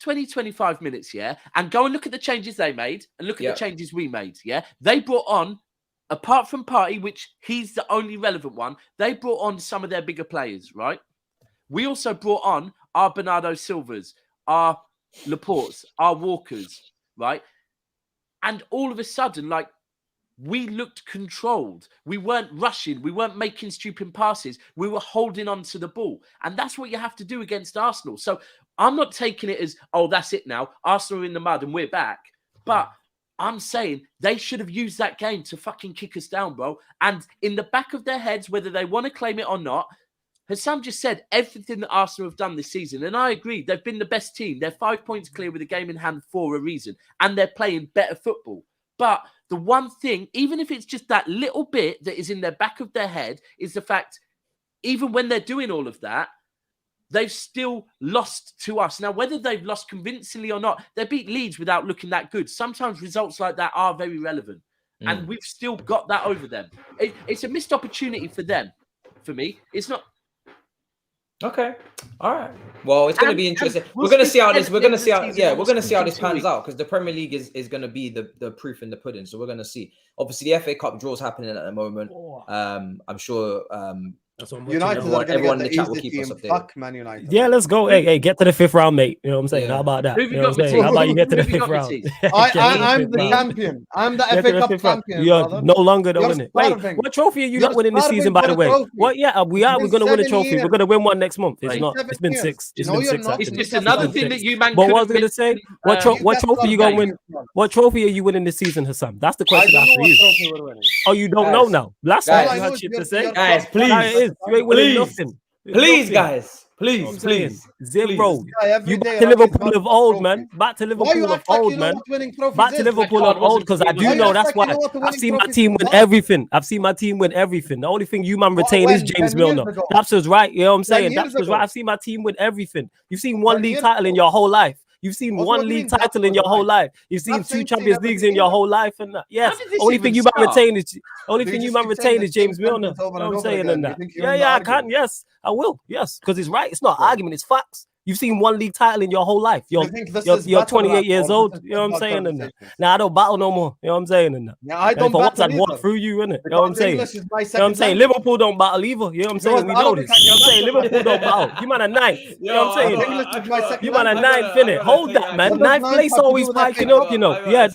20, 25 minutes, yeah, and go and look at the changes they made and look at the changes we made, yeah. They brought on, apart from Partey, which he's the only relevant one, they brought on some of their bigger players, right? We also brought on our Bernardo Silvas, our Laportes, our Walkers, right? And all of a sudden, like, we looked controlled. We weren't rushing. We weren't making stupid passes. We were holding on to the ball. And that's what you have to do against Arsenal. So I'm not taking it as, oh, that's it now. Arsenal are in the mud and we're back. But I'm saying they should have used that game to fucking kick us down, bro. And in the back of their heads, whether they want to claim it or not, Husam just said everything that Arsenal have done this season. And I agree. They've been the best team. They're 5 points clear with a game in hand for a reason. And they're playing better football. But the one thing, even if it's just that little bit that is in their back of their head, is the fact, even when they're doing all of that, they've still lost to us. Now, whether they've lost convincingly or not, they beat Leeds without looking that good. Sometimes results like that are very relevant. And we've still got that over them. It's a missed opportunity for them. For me, it's not. Okay. All right. Well, it's going to be interesting. We're going to see how this. We're going to see how. Yeah, we're going to see how this pans out, because the Premier League is going to be the proof in the pudding. So we're going to see. Obviously, the FA Cup draws happening at the moment. I'm sure. United everyone in the chat will keep us updated. Fuck Man United. Yeah, let's go. Hey, get to the 5th round, mate. You know what I'm saying? How about that? You know what I'm saying? How about you get to the 5th round? I'm the champion. I'm the FA Cup champion. You're no longer the winner. Wait, what trophy are you not winning this season, by the way? What? Yeah, we are. We're going to win a trophy. We're going to win one next month. It's not. It's been 6. It's been 6. It's just another thing that you man. But what I was going to say, what trophy are you going to win? What trophy are you winning this season, Husam? That's the question I have for you. Oh, you don't know now? Last time you had shit to say. Guys, please. You ain't winning nothing. Please, guys. Please. Zero. You back to Liverpool of old, man. Back to Liverpool of old, man. Back to Liverpool of old, because I do know that's why. I've seen my team win everything. The only thing you man retain is James Milner. Daps was right. You know what I'm saying? Daps was right. I've seen my team win everything. You've seen one league title in your whole life. You've seen one league title in your whole life. You've seen 2 Champions Leagues in your whole life, and yes, only thing you man retain is James Milner. You know what I'm saying? And that. Yeah, I can. Yes, I will. Yes, because it's right. It's not an argument. It's facts. You've seen one league title in your whole life. You're 28 years old. You know what I'm saying? And now I don't battle no more. You know what I'm saying? And yeah, I don't battle. I'd walk through you, innit? You know what I'm saying? You know what I'm saying? Liverpool don't battle either. You know what I'm saying? We know this. You know what I'm saying? Liverpool don't battle. You man are 9th. You know what I'm saying? You man are 9th, innit? Hold that, man. 9th place always piking up, you know. Yeah.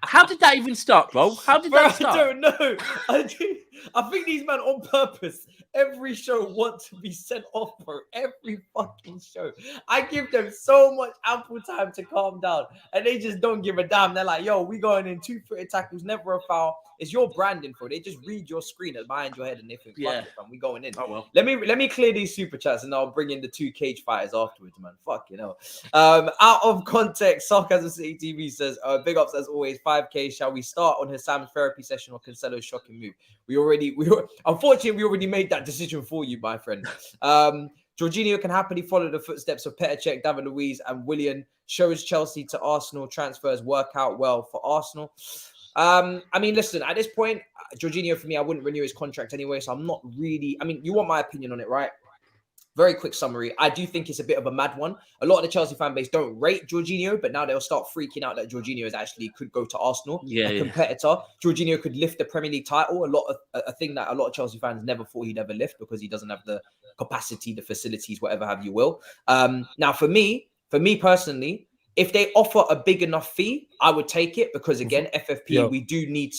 How did that even start, bro? How did that start? I don't know. I think these men on purpose every show want to be sent off, bro. Every fucking show. I give them so much ample time to calm down, and they just don't give a damn. They're like, yo, we going in 2 footed tackles, never a foul. It's your branding, bro. They just read your screen behind your head and they think, fuck it, we going in. Oh, well. Let me clear these super chats and I'll bring in the 2 cage fighters afterwards, man. Fuck, you know. Out of context, Sarcasm City TV says, big ups as always, 5K. Shall we start on Husam's therapy session or Cancelo's shocking move? Unfortunately, we already made that decision for you, my friend. Jorginho can happily follow the footsteps of Petr Cech, David Luiz, and Willian. Shows Chelsea to Arsenal. Transfers work out well for Arsenal. I mean, listen, at this point, Jorginho, for me, I wouldn't renew his contract anyway, so I'm not really... I mean, you want my opinion on it, right? Very quick summary. I do think it's a bit of a mad one. A lot of the Chelsea fan base don't rate Jorginho, but now they'll start freaking out that Jorginho could go to Arsenal, a competitor. Jorginho could lift the Premier League title. A thing that a lot of Chelsea fans never thought he'd ever lift because he doesn't have the capacity, the facilities, whatever have you will. Now, for me personally, if they offer a big enough fee, I would take it because again, FFP, we do need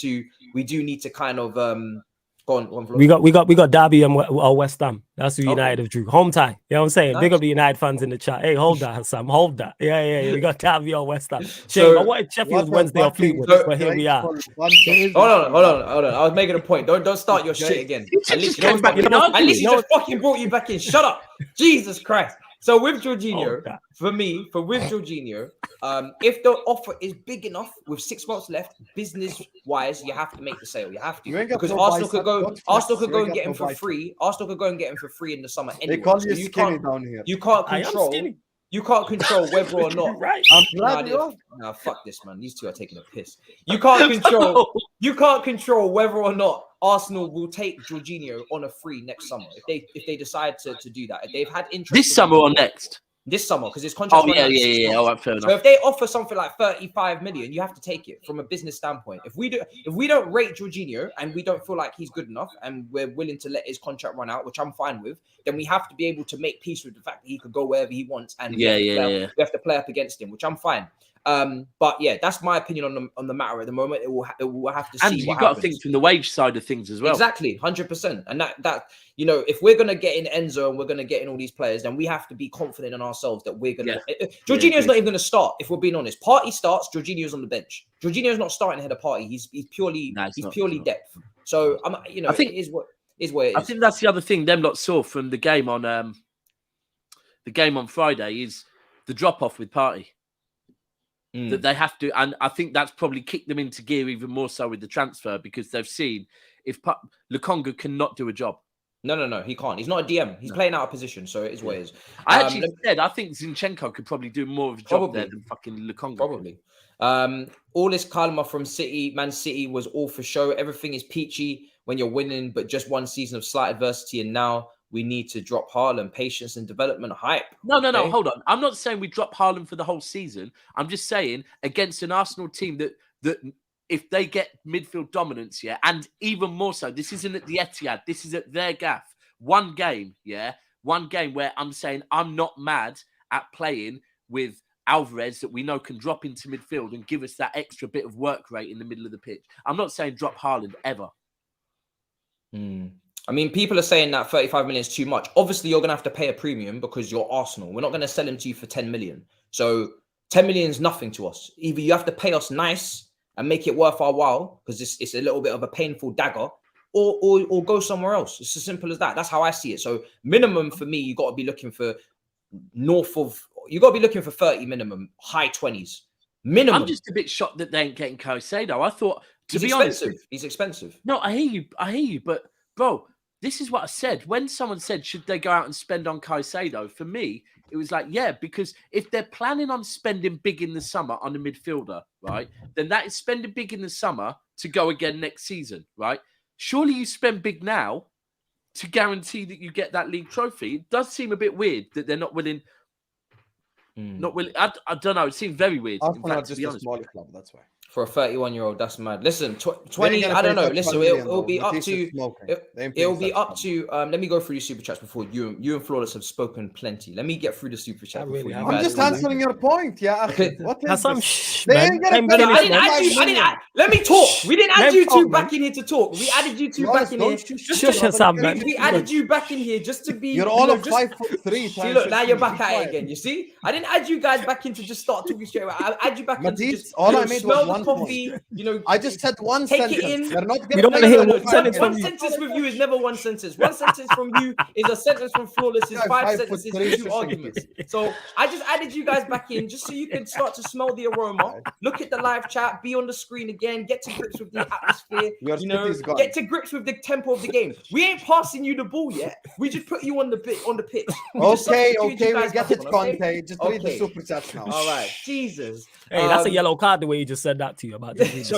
to kind of go on. We got Derby and West Ham. That's who United have drew. Home tie. You know what I'm saying? Nice. Big up the United fans in the chat. Hey, hold that, Husam. Hold that. Yeah. We got Derby or West Ham. Shame, I wanted Sheffield Wednesday or Fleetwood, but here we are. Hold on. I was making a point. Don't start your shit again. At least you just fucking brought you back in. Shut up. Jesus Christ. So with Jorginho, if the offer is big enough with 6 months left, business-wise, you have to make the sale. You have to because Arsenal could go and get him for free. Arsenal could go and get him for free in the summer anyway. They call you skinny down here. You can't control whether or not. Right. I'm glad nah, fuck this, man. These two are taking a piss. You can't control whether or not Arsenal will take Jorginho on a free next summer if they decide to do that. If they've had interest this summer or next. this summer because his contract. Oh yeah. All right, fair enough. So if they offer something like 35 million, you have to take it from a business standpoint. If we don't rate Jorginho and we don't feel like he's good enough and we're willing to let his contract run out, which I'm fine with, then we have to be able to make peace with the fact that he could go wherever he wants and we have to play up against him, which I'm fine. But yeah, that's my opinion on the matter at the moment. It will have to see. And you've got to think from the wage side of things as well. Exactly, 100%. And that if we're gonna get in Enzo and we're gonna get in all these players, then we have to be confident in ourselves that we're gonna. Yeah. Jorginho's not even gonna start. If we're being honest, Partey starts. Jorginho's on the bench. Jorginho's not starting ahead of Partey. He's purely depth. So I think it is what it is. I think that's the other thing them lot saw from the game on Friday is the drop off with Partey. That they have to, and I think that's probably kicked them into gear even more so with the transfer because they've seen if Lukonga cannot do a job. No, he can't. He's not a DM. He's playing out of position, so it is what it is. I actually said I think Zinchenko could probably do more of a job there than fucking Lukonga. Probably. All this calma from Man City was all for show. Everything is peachy when you're winning, but just one season of slight adversity, and now we need to drop Haaland, patience and development hype. No, hold on. I'm not saying we drop Haaland for the whole season. I'm just saying against an Arsenal team that if they get midfield dominance, and even more so, this isn't at the Etihad, this is at their gaff. One game where I'm saying I'm not mad at playing with Alvarez that we know can drop into midfield and give us that extra bit of work rate in the middle of the pitch. I'm not saying drop Haaland ever. I mean, people are saying that 35 million is too much. Obviously, you're going to have to pay a premium because you're Arsenal. We're not going to sell him to you for 10 million. So 10 million is nothing to us. Either you have to pay us nice and make it worth our while because it's a little bit of a painful dagger, or go somewhere else. It's as simple as that. That's how I see it. So minimum for me, you got to be looking for you got to be looking for 30 minimum, high 20s. Minimum. I'm just a bit shocked that they ain't getting Caicedo. I thought, be honest, he's expensive. No, I hear you, but bro, this is what I said. When someone said, should they go out and spend on Caicedo? For me, it was like, yeah, because if they're planning on spending big in the summer on a midfielder, right, then that is spending big in the summer to go again next season, right? Surely you spend big now to guarantee that you get that league trophy. It does seem a bit weird that they're not willing. Not willing. I don't know. It seems very weird. Arsenal are just a smaller club, that's why. For a 31-year-old, that's mad. Listen, 20, I don't know. Listen, it'll be up to... It'll be up to... let me go through the super chats before you and Flawless have spoken plenty. Let me get through the super chat. I'm just answering your point, yeah. What is this? Let me talk. We didn't add you two back in here to talk. We added you two back in here. We added you back in here just to be... You're all of 5'3". See, look, now you're back at it again. You see? I didn't add you guys back in to just start talking straight away. I add you back in to just... All I made was one coffee, I just said one sentence. You're not we don't want to hear one sentence from you. One sentence with you is never one sentence. One sentence from you is a sentence from Flawless. Is 5 sentences with 2 arguments. So I just added you guys back in just so you can start to smell the aroma. Look at the live chat. Be on the screen again. Get to grips with the atmosphere. Get to grips with the tempo of the game. We ain't passing you the ball yet. We just put you on the pitch. Okay, we get it, Conte. Just read the super chats now. All right, Jesus. Hey, that's a yellow card the way you just said that to you about this.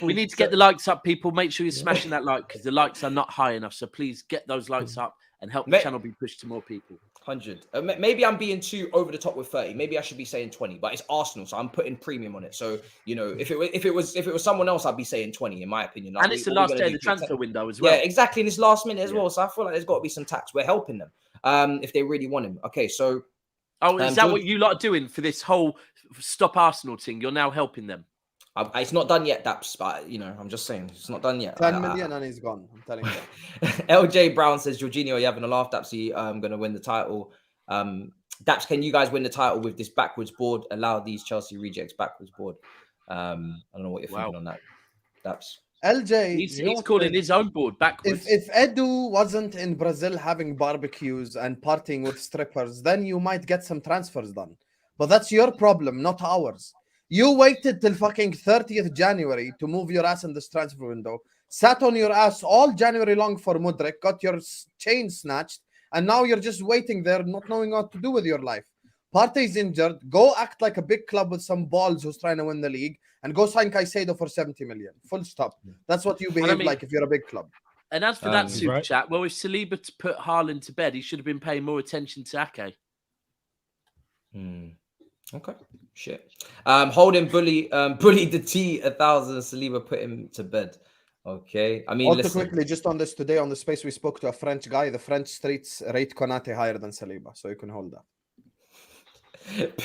We need to get the likes up, people. Make sure you're smashing that like because the likes are not high enough. So please get those likes up and help the channel be pushed to more people. 100. Maybe I'm being too over the top with 30. Maybe I should be saying 20, but it's Arsenal, so I'm putting premium on it. So if it was someone else, I'd be saying 20, in my opinion. And it's the last day of the transfer window as well. Yeah, exactly. And it's last minute as well. So I feel like there's got to be some tax. We're helping them if they really want him. Okay, so. Oh, is that what you lot are doing for this whole stop Arsenal thing? You're now helping them. It's not done yet, Daps, but I'm just saying it's not done yet. 10 million and he's gone. I'm telling you. LJ Brown says, Jorginho, you're having a laugh, Dapsy. I'm going to win the title. Daps, can you guys win the title with this backwards board? Allow these Chelsea rejects backwards board. I don't know what you're thinking on that, Daps. LJ, he's calling his own board backwards. If Edu wasn't in Brazil having barbecues and partying with strippers, then you might get some transfers done. But that's your problem, not ours. You waited till fucking 30th January to move your ass in this transfer window, sat on your ass all January long for Mudryk, got your chain snatched, and now you're just waiting there, not knowing what to do with your life. Partey's injured. Go act like a big club with some balls who's trying to win the league and go sign Caicedo for 70 million. Full stop. That's what you behave like if you're a big club. And as for that super chat, well, if Saliba put Haaland to bed, he should have been paying more attention to Ake. Okay, shit. Holding bullied the T 1,000. Saliba put him to bed. Okay, I mean, Also, listen. quickly, just on this today on the space, we spoke to a French guy. The French streets rate Konate higher than Saliba, so you can hold that.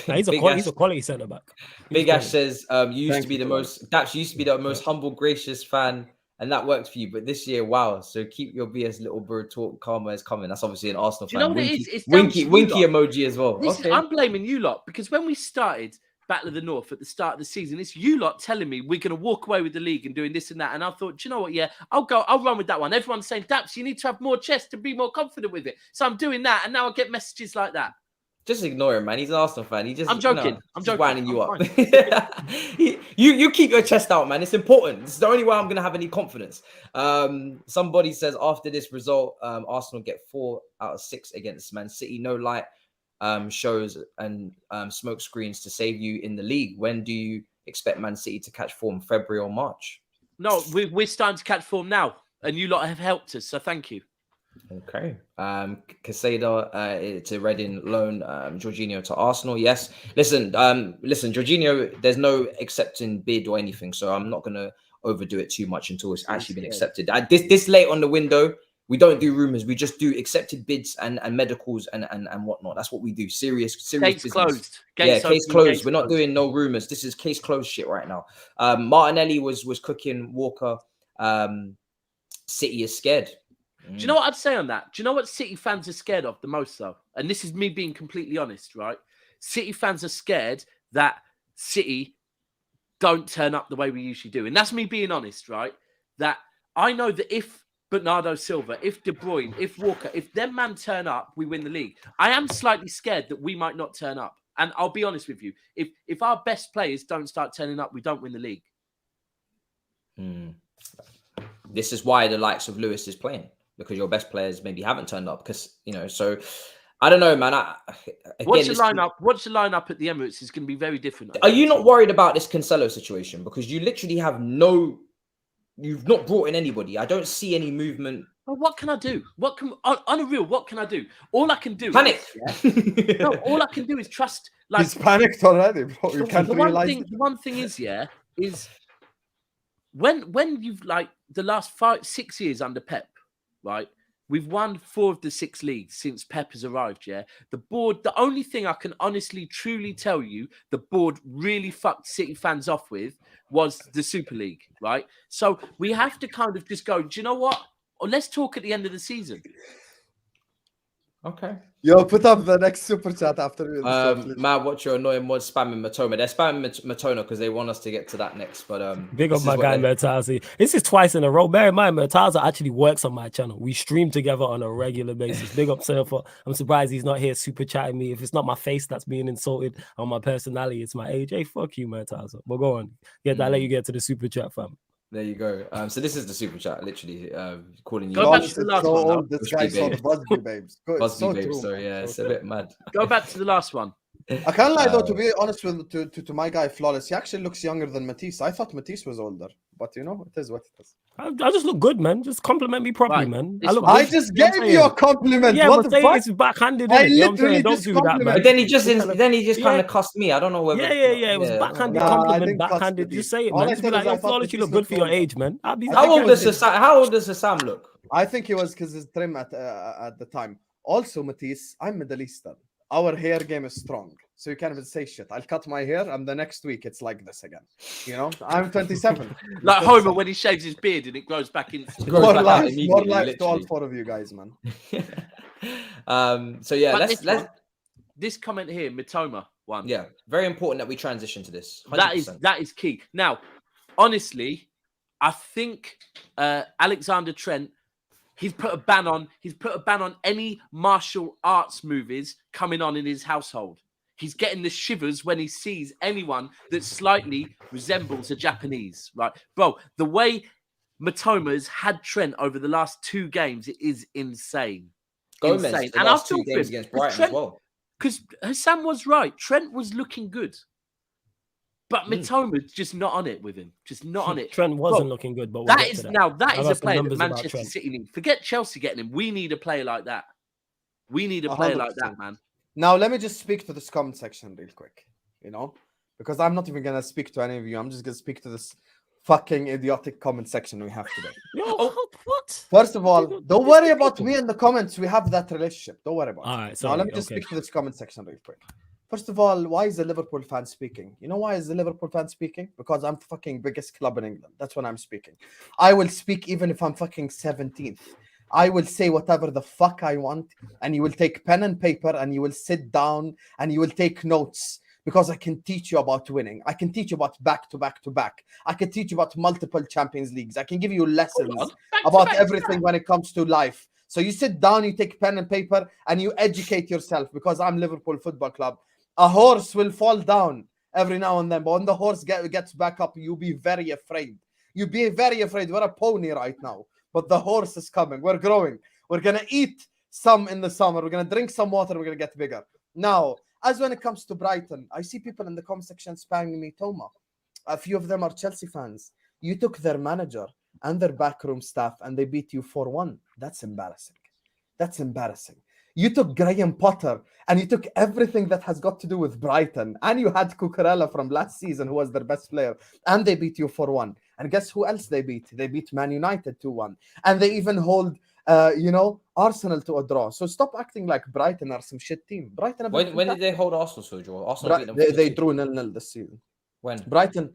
Nah, he's a quality centre back. Big Ash says, you used to be the most humble, gracious fan, and that worked for you. But this year, wow. So keep your BS little bro talk. Karma is coming. That's obviously an Arsenal fan. You know what it is? It's winky emoji as well. I'm blaming you lot because when we started Battle of the North at the start of the season, it's you lot telling me we're going to walk away with the league and doing this and that. And I thought, do you know what? Yeah, I'll run with that one. Everyone's saying, Daps, you need to have more chest to be more confident with it. So I'm doing that. And now I get messages like that. Just ignore him, man. He's an Arsenal fan. I'm joking. I'm joking. Winding you up. You keep your chest out, man. It's important. It's the only way I'm going to have any confidence. Somebody says after this result, Arsenal get 4 out of 6 against Man City. No light shows and smoke screens to save you in the league. When do you expect Man City to catch form? February or March? No, we're starting to catch form now, and you lot have helped us. So thank you. Okay. Casado to Reading loan, Jorginho to Arsenal. Yes. Listen, Jorginho, there's no accepting bid or anything, so I'm not gonna overdo it too much until it's actually been accepted. This late on the window, we don't do rumors. We just do accepted bids and medicals and whatnot. That's what we do. Serious case business. Closed. Case closed. We're not doing no rumors. This is case closed shit right now. Martinelli was cooking. Walker. City is scared. Do you know what I'd say on that? Do you know what City fans are scared of the most, though? And this is me being completely honest, right? City fans are scared that City don't turn up the way we usually do. And that's me being honest, right? That I know that if Bernardo Silva, if De Bruyne, if Walker, if them man turn up, we win the league. I am slightly scared that we might not turn up. And I'll be honest with you. If our best players don't start turning up, we don't win the league. This is why the likes of Lewis is playing. Because your best players maybe haven't turned up because, so I don't know, man. What's your lineup at the Emirates is going to be very different. Are you not worried about this Cancelo situation? Because you literally have you've not brought in anybody. I don't see any movement. Well, what can I do? What can I do? All I can do panic. All I can do is trust. Like, he's panicked already, bro. You can't realize. The one thing is, is when you've like the last 5-6 years under Pep. Right, we've won 4 of the 6 leagues since Pep has arrived. Yeah, the board. The only thing I can honestly, truly tell you, the board really fucked City fans off with was the Super League. Right, so we have to kind of just go. Do you know what? Or let's talk at the end of the season. Okay. Yo, put up the next super chat after you. Man, watch your annoying mods spamming Matoma. They're spamming Matona because they want us to get to that next. But big up my guy Matisse. This is twice in a row. Bear in mind, Matisse actually works on my channel. We stream together on a regular basis. Big up Surfer. I'm surprised he's not here super chatting me. If it's not my face that's being insulted on my personality, it's my age. Hey, fuck you, Matisse. But go on. Let you get to the super chat, fam. There you go. So this is the super chat, literally calling you. Go back to the last one. This guy called Busby Babes. Busby Babes, so yeah, it's a bit mad. Go back to the last one. I can't lie though, to be honest with to my guy Flawless, he actually looks younger than Matisse. I thought Matisse was older, but it is what it is. I just look good, man. Just compliment me properly, man. I just gave you a compliment. Yeah, what the fuck? It's backhanded. I literally don't do that, man. But then he just kind of cussed me. I don't know whether. Yeah. It was backhanded compliment. Backhanded. Just say it, man. Just be like, yo, Flawless, you look good for your age, man. How old does Husam look? I think he was because his trim at the time. Also, Matisse, I'm Middle Eastern. Our hair game is strong, so you can't even say shit. I'll cut my hair, and the next week it's like this again. I'm 27. Like Homer when he shaves his beard and it grows back in. More life to all 4 of you guys, man. So yeah, let's. This comment here, Mitoma one. Yeah, very important that we transition to this. 100%. That is key. Now, honestly, I think Alexander Trent. He's put a ban on any martial arts movies coming on in his household. He's getting the shivers when he sees anyone that slightly resembles a Japanese, right? Bro, the way Matoma has had Trent over the last 2 games, it is insane. Gomez, and I feel for him against Brighton as well. Because Husam was right. Trent was looking good. But Mitoma's just not on it with him. Just not on it. Trent wasn't looking good, but that is a player that Manchester City need. Forget Chelsea getting him. We need a player like that. We need a player like that, man. Now, let me just speak to this comment section real quick, you know, because I'm not even going to speak to any of you. I'm just going to speak to this fucking idiotic comment section we have today. Yo, what? First of all, don't worry about me in the comments. We have that relationship. Don't worry about All it. right, Now, sorry, let me just okay. speak to this comment section real quick. First of all, why is the Liverpool fan speaking? You know why is the Liverpool fan speaking? Because I'm the fucking biggest club in England. That's when I'm speaking. I will speak even if I'm fucking 17th. I will say whatever the fuck I want, and you will take pen and paper, and you will sit down, and you will take notes, because I can teach you about winning. I can teach you about back to back to back. I can teach you about multiple Champions Leagues. I can give you lessons about everything when it comes to life. So you sit down, you take pen and paper, and you educate yourself, because I'm Liverpool Football Club. A horse will fall down every now and then, but when the horse gets back up, you'll be very afraid. You'll be very afraid. We're a pony right now, but the horse is coming. We're growing. We're going to eat some in the summer. We're going to drink some water. We're going to get bigger. Now, as when it comes to Brighton, I see people in the comment section spamming me, Toma. A few of them are Chelsea fans. You took their manager and their backroom staff and they beat you 4-1. That's embarrassing. That's embarrassing. You took Graham Potter and you took everything that has got to do with Brighton, and you had Cucurella from last season, who was their best player, and they beat you 4-1. And guess who else they beat? They beat Man United 2-1. And they even hold, Arsenal to a draw. So stop acting like Brighton are some shit team. Brighton. When did they hold Arsenal to a draw? Arsenal beat them they drew 0-0 this season. When? Brighton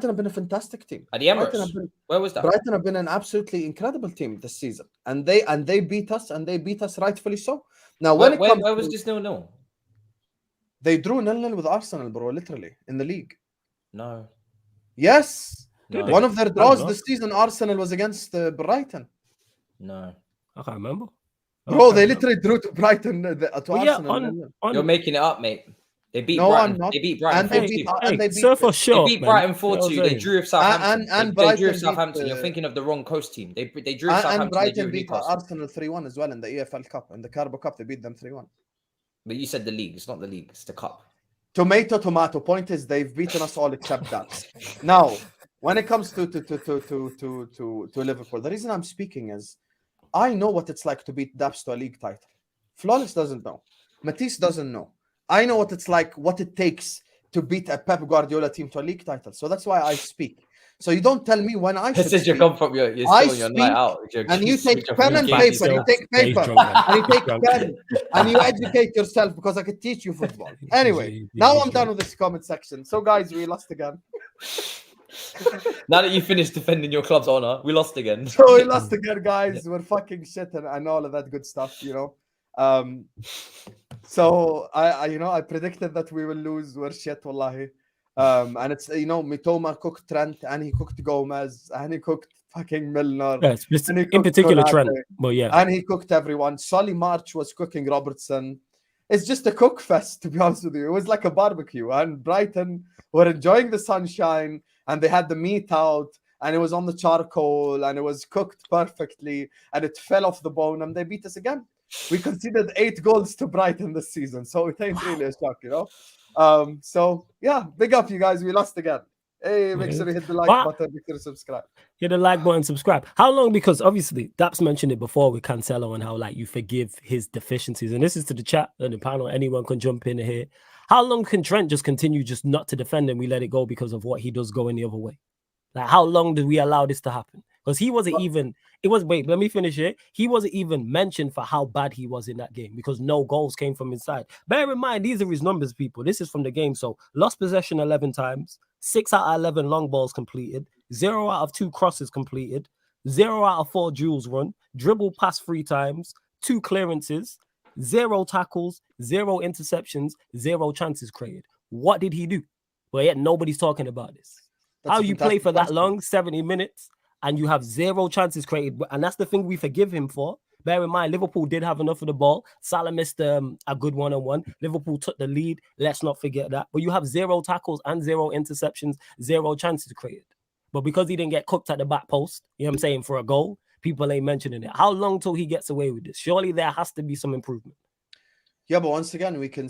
have been a fantastic team. At the Emirates? Where was that? Brighton have been an absolutely incredible team this season, and they beat us, and they beat us rightfully so. Now, where was this 0-0? They drew 0-0 with Arsenal, bro, literally in the league. No. Yes. No. One of their draws this season, Arsenal, was against Brighton. No. I can't remember. Bro, they literally drew to Brighton to Arsenal. You're making it up, mate. They beat no, Brighton. I'm not. They beat Brighton. And they beat Brighton 4-2. They drew with Southampton. And they drew with Southampton. You're thinking of the wrong coast team. They drew with Southampton. And Brighton beat Arsenal 3-1 as well in the EFL Cup. In the Carabao Cup, they beat them 3-1. But you said the league. It's not the league. It's the cup. Tomato. Point is, they've beaten us all except that. Now, when it comes to Liverpool, the reason I'm speaking is I know what it's like to beat Daps to a league title. Flawless doesn't know. Matisse doesn't know. I know what it's like, what it takes to beat a Pep Guardiola team to a league title. So that's why I speak. So you don't tell me when I should speak. You come from your night out. And you take pen and paper. You take paper. And you take pen. And you educate yourself, because I could teach you football. Anyway, now I'm done with this comment section. So, guys, we lost again. Now that you finished defending your club's honor, we lost again. So we lost again, guys. We're fucking shit and all of that good stuff, you know. So I predicted that we will lose. We're shit, wallahi. And it's, Mitoma cooked Trent, and he cooked Gomez, and he cooked fucking Milner. Yes, in particular Trent. But yeah. And he cooked everyone. Solly March was cooking Robertson. It's just a cook fest, to be honest with you. It was like a barbecue. And Brighton were enjoying the sunshine, and they had the meat out, and it was on the charcoal, and it was cooked perfectly, and it fell off the bone, and they beat us again. We conceded 8 goals to Brighton this season, so it ain't really a shock, you know. So yeah, big up, you guys. We lost again. Hey, make sure you hit the like button, make sure you subscribe. Hit the like button, subscribe. How long? Because obviously Daps mentioned it before with Cancelo and how you forgive his deficiencies. And this is to the chat and the panel. Anyone can jump in here. How long can Trent just continue just not to defend and we let it go because of what he does going the other way? How long did we allow this to happen? Because he wasn't wait, let me finish it. He wasn't even mentioned for how bad he was in that game because no goals came from inside. Bear in mind, these are his numbers, people. This is from the game. So lost possession 11 times, 6 out of 11 long balls completed, 0 out of 2 crosses completed, 0 out of 4 duels run, dribble pass 3 times, 2 clearances, 0 tackles, 0 interceptions, 0 chances created. What did he do? Well, yet nobody's talking about this. How you play for that long, 70 minutes, and you have 0 chances created, and that's the thing we forgive him for. Bear in mind, Liverpool did have enough of the ball. Salah missed a good one-on-one. Liverpool took the lead. Let's not forget that. But you have 0 tackles and 0 interceptions, 0 chances created. But because he didn't get cooked at the back post, you know what I'm saying, for a goal, people ain't mentioning it. How long till he gets away with this? Surely there has to be some improvement. Yeah, but once again, we can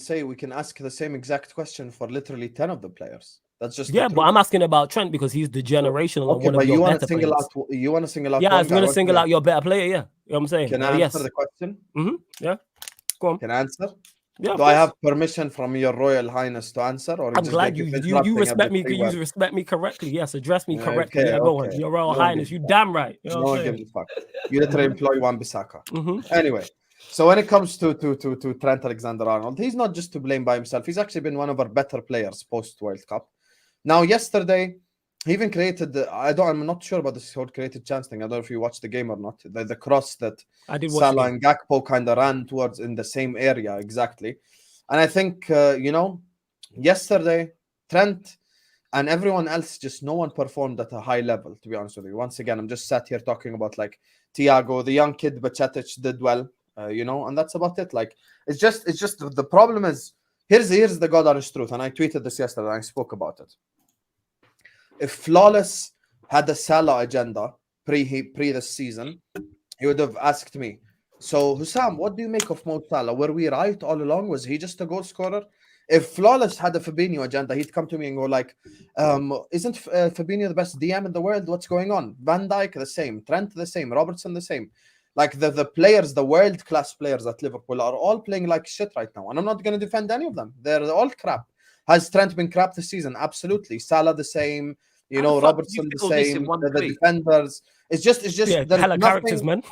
ask the same exact question for literally 10 of the players. That's just but I'm asking about Trent because he's the generational one of your better players. You want to single out? Yeah, I was going to single out your better player. Yeah, you know what I'm saying. Can I answer the question? Yeah, go on. Can I answer? Yeah, Do I have permission from your Royal Highness to answer, or I'm glad you respect me because you respect me correctly. Yes, address me correctly. Okay, Yeah, go on. okay. Your Royal No Highness, you damn right. You know what No I'm one saying? gives a fuck. You literally employ Wan-Bissaka. Mhm. Anyway, so when it comes to Trent Alexander-Arnold, he's not just to blame by himself. He's actually been one of our better players post World Cup. Now, yesterday, he even created I'm not sure about this whole created chance thing. I don't know if you watched the game or not. The cross that I did watch Salah and Gakpo kind of ran towards in the same area exactly. And I think yesterday Trent and everyone else, just no one performed at a high level, to be honest with you. Once again, I'm just sat here talking about like Thiago, the young kid Bajcetic did well, and that's about it. Like it's just the problem is here's the God honest truth, and I tweeted this yesterday and I spoke about it. If Flawless had a Salah agenda pre this season, he would have asked me, so Husam, what do you make of Mo Salah? Were we right all along? Was he just a goal scorer? If Flawless had a Fabinho agenda, he'd come to me and go like, isn't Fabinho the best DM in the world? What's going on? Van Dijk the same, Trent the same, Robertson the same. Like the players, the world-class players at Liverpool are all playing like shit right now. And I'm not going to defend any of them. They're all crap. Has Trent been crap this season? Absolutely. Salah the same, Robertson the same, the defenders. It's just hella characters, man.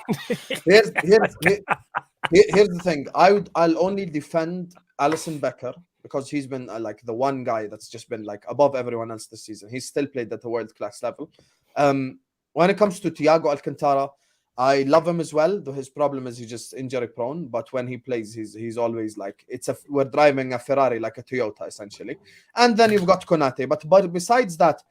Here's the thing. I'll only defend Alisson Becker because he's been like the one guy that's just been like above everyone else this season. He's still played at a world-class level. When it comes to Thiago Alcantara, I love him as well, though his problem is he's just injury prone. But when he plays, he's always like we're driving a Ferrari like a Toyota essentially. And then you've got Konate. But besides that,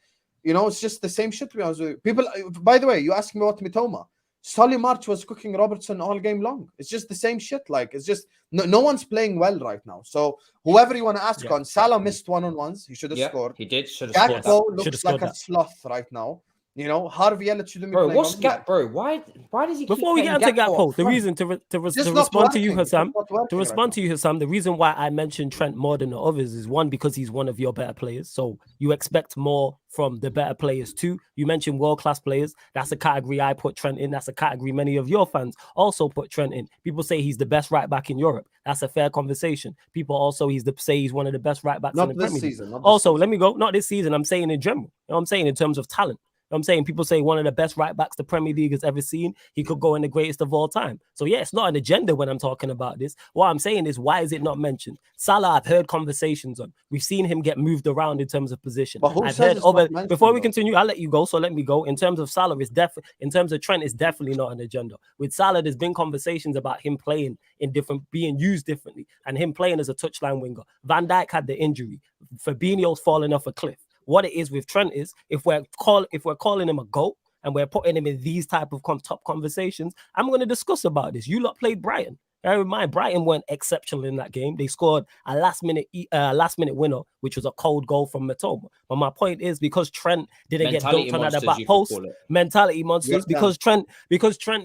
it's just the same shit. To be honest with you. People, by the way, you asked me about Mitoma. Solly March was cooking Robertson all game long. It's just the same shit. Like it's just no one's playing well right now. So whoever you want to ask on, Salah missed one-on-ones. He should have scored. He did. Should have scored. Gakpo looks like a sloth right now. Harvey Elliott shouldn't be playing. What's Gakpo? Bro, why does he? Before we get into Gakpo, the reason to respond to you, Husam, the reason why I mentioned Trent more than the others is one, because he's one of your better players. So you expect more from the better players too. You mentioned world-class players. That's a category I put Trent in. That's a category many of your fans also put Trent in. People say he's the best right back in Europe. That's a fair conversation. People also say he's one of the best right backs in the Premier League. Let me go. Not this season. I'm saying in general. I'm saying in terms of talent. I'm saying people say one of the best right backs the Premier League has ever seen. He could go in the greatest of all time. So yeah, it's not an agenda when I'm talking about this. What I'm saying is, why is it not mentioned? Salah, I've heard conversations on. We've seen him get moved around in terms of position. I've heard before we continue, I'll let you go. So let me go. In terms of Salah, in terms of Trent, it's definitely not an agenda. With Salah, there's been conversations about him playing being used differently, and him playing as a touchline winger. Van Dijk had the injury. Fabinho's falling off a cliff. What it is with Trent is, if we're calling him a GOAT and we're putting him in these type of top conversations, I'm going to discuss about this. You lot played Brighton. Bear in mind, Brighton weren't exceptional in that game. They scored a last minute winner, which was a cold goal from Mitoma. But my point is, because Trent didn't get dunked on at the back post, mentality monsters. Because Trent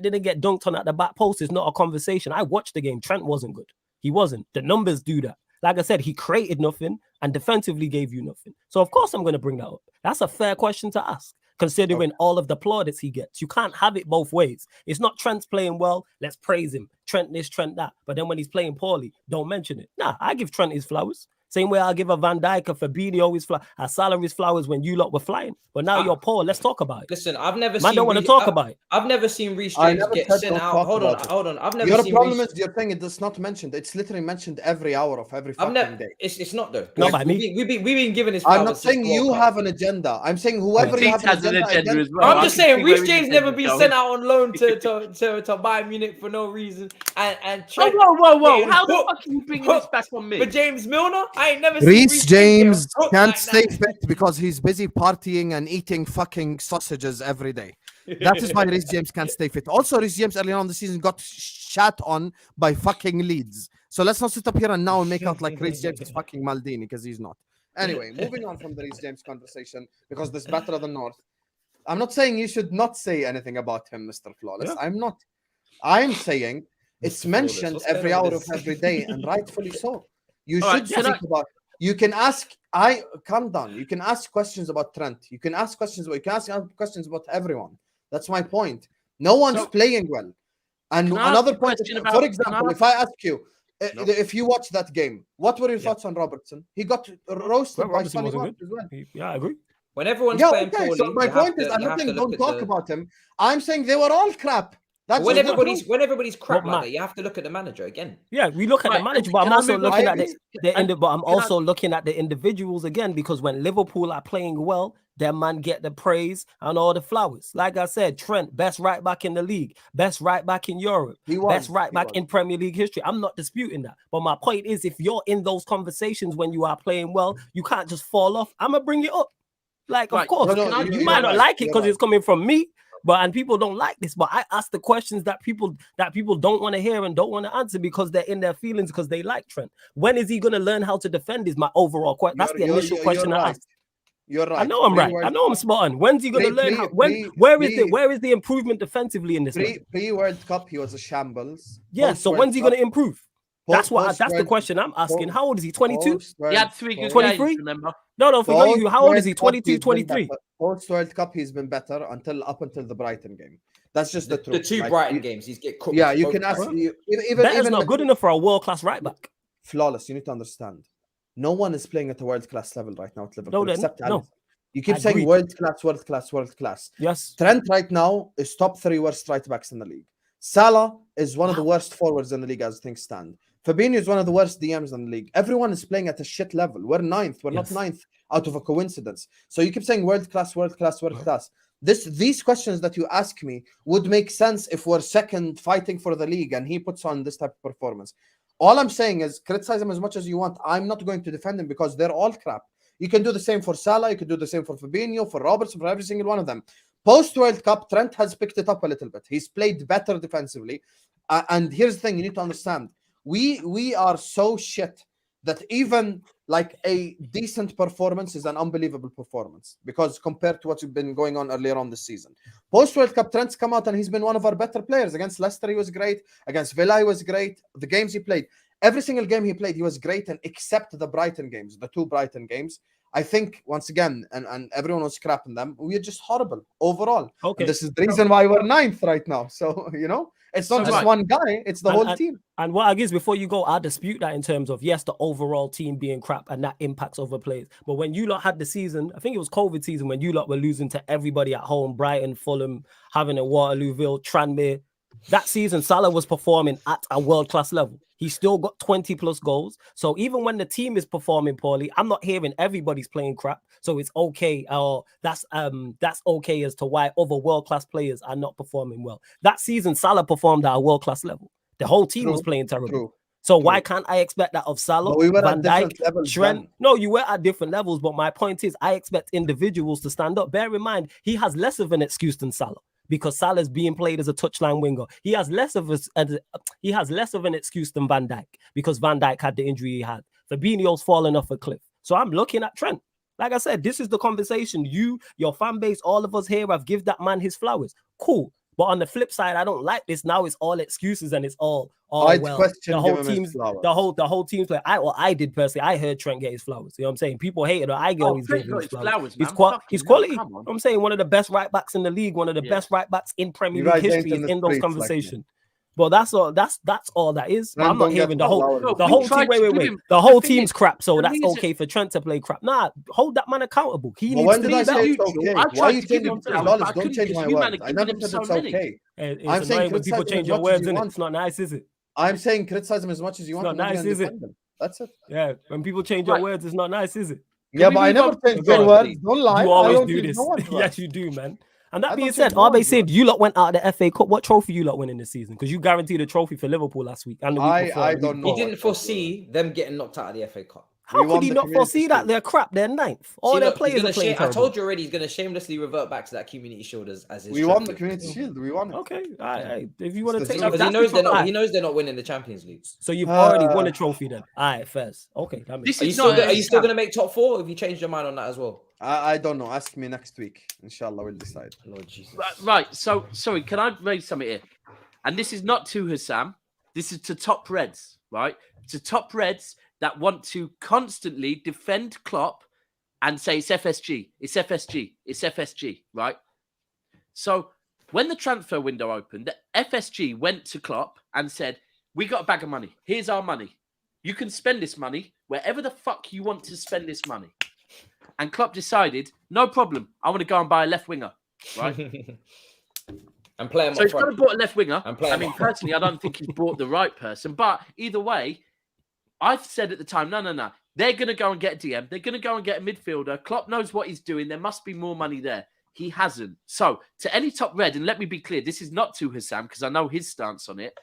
didn't get dunked on at the back post is not a conversation. I watched the game. Trent wasn't good. He wasn't. The numbers do that. Like I said, he created nothing and defensively gave you nothing. So, of course, I'm going to bring that up. That's a fair question to ask, considering all of the plaudits he gets. You can't have it both ways. It's not Trent's playing well, let's praise him. Trent this, Trent that. But then when he's playing poorly, don't mention it. Nah, I give Trent his flowers. Same way I'll give a Van Dijk, a Fabinho his flowers, a Salah his flowers when you lot were flying. But now you're poor. Let's talk about it. Listen, I've never don't want to talk about it. I've never seen Reece James get sent out. Hold on. I've never seen. Your problem is your thing. It's not mentioned. It's literally mentioned every hour of every fucking day. It's not though. Not by me. We've been given his. I'm not saying you have an agenda. I'm saying whoever you have an agenda as well. I'm just saying Reece James never been sent out on loan to Bayern Munich for no reason. And Trent, whoa! How the fuck are you bringing this back on me? But James Milner, I ain't never seen Reece James can't stay fit because he's busy partying and eating fucking sausages every day. That is why Reece James can't stay fit. Also, Reece James earlier on the season got shat on by fucking Leeds. So let's not sit up here and now make out like Reece James is fucking Maldini, because he's not. Anyway, moving on from the Reece James conversation, because this Battle of the North. I'm not saying you should not say anything about him, Mr. Flawless. Yeah. I'm not. I'm saying it's mentioned every hour of every day, and rightfully so. You should think about. You can ask. Calm down. You can ask questions about Trent. You can ask questions about everyone. That's my point. No one's playing well. And another point, for example, if I ask you, If you watch that game, what were your thoughts on Robertson? He got roasted by Robertson Sonny wasn't Mark as well. Yeah, I agree. When everyone's Yeah, playing okay. poorly, So my you have point is, to- I'm you not have to saying look don't at talk the- about him. I'm saying they were all crap. That's When just the everybody's truth. crap But like that, you have to look at the manager again. Yeah, we look at the Right, manager, and but I'm can I also move on? looking I at agree. but I'm also looking at the individuals again, because when Liverpool are playing well, their man get the praise and all the flowers. Like I said, Trent, best right back in the league, best right back in Europe, best right back in Premier League history. I'm not disputing that. But my point is, if you're in those conversations when you are playing well, you can't just fall off. I'm gonna bring it up. Like, of Right, course, No, you you're might not right, like it you're because right. it's coming from me, and people don't like this. But I ask the questions that people don't want to hear and don't want to answer because they're in their feelings because they like Trent. When is he going to learn how to defend? Is my overall question. That's the initial question I asked. You're right. I know I'm right. I know I'm spot on. When's he going to learn how? Where is the improvement defensively in this? Pre-World Cup, he was a shambles. Yeah. So when's he going to improve? That's the question I'm asking. How old is he? 22? He had 3 good 23? games, remember? No, forget you. How old is he? 22, 23? Post-World Cup, he's been better up until the Brighton game. That's just the truth. The two Brighton games, he's get cooked. Yeah, you can ask. Better's not good enough for a world-class right back. Flawless. You need to understand. No one is playing at a world-class level right now at Liverpool except Alisson. No. You keep saying world-class. Yes. Trent right now is top 3 worst right backs in the league. Salah is one of the worst forwards in the league as things stand. Fabinho is one of the worst DMs in the league. Everyone is playing at a shit level. We're 9th. We're not 9th out of a coincidence. So you keep saying world class. These questions that you ask me would make sense if we're 2nd fighting for the league and he puts on this type of performance. All I'm saying is criticize him as much as you want. I'm not going to defend him because they're all crap. You can do the same for Salah. You can do the same for Fabinho, for Robertson, for every single one of them. Post-World Cup, Trent has picked it up a little bit. He's played better defensively. And here's the thing you need to understand. We are so shit that even like a decent performance is an unbelievable performance because compared to what's been going on earlier on this season. Post-World Cup, Trent's come out and he's been one of our better players. Against Leicester, he was great. Against Villa, he was great. The games he played, every single game he played, he was great, and except the Brighton games, the 2 Brighton games, I think, once again, and everyone was scrapping them, we're just horrible overall. Okay. And this is the reason why we're 9th right now. So, it's not just one guy, it's the whole team. And what I guess before you go, I dispute that in terms of, yes, the overall team being crap and that impacts over players. But when you lot had the season, I think it was COVID season, when you lot were losing to everybody at home, Brighton, Fulham, having a Waterlooville, Tranmere, that season, Salah was performing at a world-class level. He still got 20 plus goals. So even when the team is performing poorly, I'm not hearing everybody's playing crap. So it's okay. That's okay as to why other world-class players are not performing well. That season, Salah performed at a world-class level. The whole team was playing terrible. So why can't I expect that of Salah, we were Van at different Dijk, levels Trent? then. No, you were at different levels. But my point is, I expect individuals to stand up. Bear in mind, he has less of an excuse than Salah, because Salah is being played as a touchline winger. He has less of an excuse than Van Dijk, because Van Dijk had the injury he had. Fabinho's fallen off a cliff. So I'm looking at Trent. Like I said, this is the conversation. Your fan base, all of us here have give that man his flowers. Cool. But on the flip side, I don't like this. Now it's all excuses and it's all I'd well. question The give whole him his team's flowers. the whole team's play. I did personally. I heard Trent get his flowers. You know what I'm saying? People hated it. I always Trent gave him got his his flowers. man. His Fucking quality. hell, come on. I'm saying one of the best right backs in the league, one of the best right backs in Premier League history is in those conversations. But that's all. That's all that is. But I'm not hearing the whole team. Wait. The whole team's crap. So that's okay for Trent to play crap. Nah, hold that man accountable. He needs to be better. Why are you changing flawless? Don't change my words. I never said it's okay. I'm saying when people change your words, it's not nice, is it? I'm saying criticize him as much as you want. It's not nice, is it? That's it. Yeah, when people change your words, it's not nice, is it? Yeah, but I never change your words. Don't lie. You always do this. Yes, you do, man. And that being said, RB said you lot went out of the FA Cup. What trophy you lot winning this season? Because you guaranteed a trophy for Liverpool last week and the week before. I don't know. He didn't foresee them getting knocked out of the FA Cup. How could he not foresee that? They're crap. They're 9th. All their players are playing terrible. I told you already, he's going to shamelessly revert back to that Community Shield as his We won the Community Shield. We won it. Okay. If you want to take because he knows they're not winning the Champions League. So you've already won a trophy then. All right, first. Okay. That makes sense. Are you still going to make top 4? Have you changed your mind on that as well? I don't know. Ask me next week. Inshallah, we'll decide. Lord Jesus. Right. So, sorry, can I raise something here? And this is not to Husam. This is to top Reds, right? To top Reds that want to constantly defend Klopp and say it's FSG, it's FSG, it's FSG, right? So when the transfer window opened, the FSG went to Klopp and said, we got a bag of money. Here's our money. You can spend this money wherever the fuck you want to spend this money. And Klopp decided, no problem. I want to go and buy a left winger, right? And play him So up he's gone front. and bought a left winger. And play I him mean, up front. personally, I don't think he's bought the right person. But either way, I've said at the time, no. They're going to go and get a DM. They're going to go and get a midfielder. Klopp knows what he's doing. There must be more money there. He hasn't. So to any top red, and let me be clear, this is not to Husam because I know his stance on it.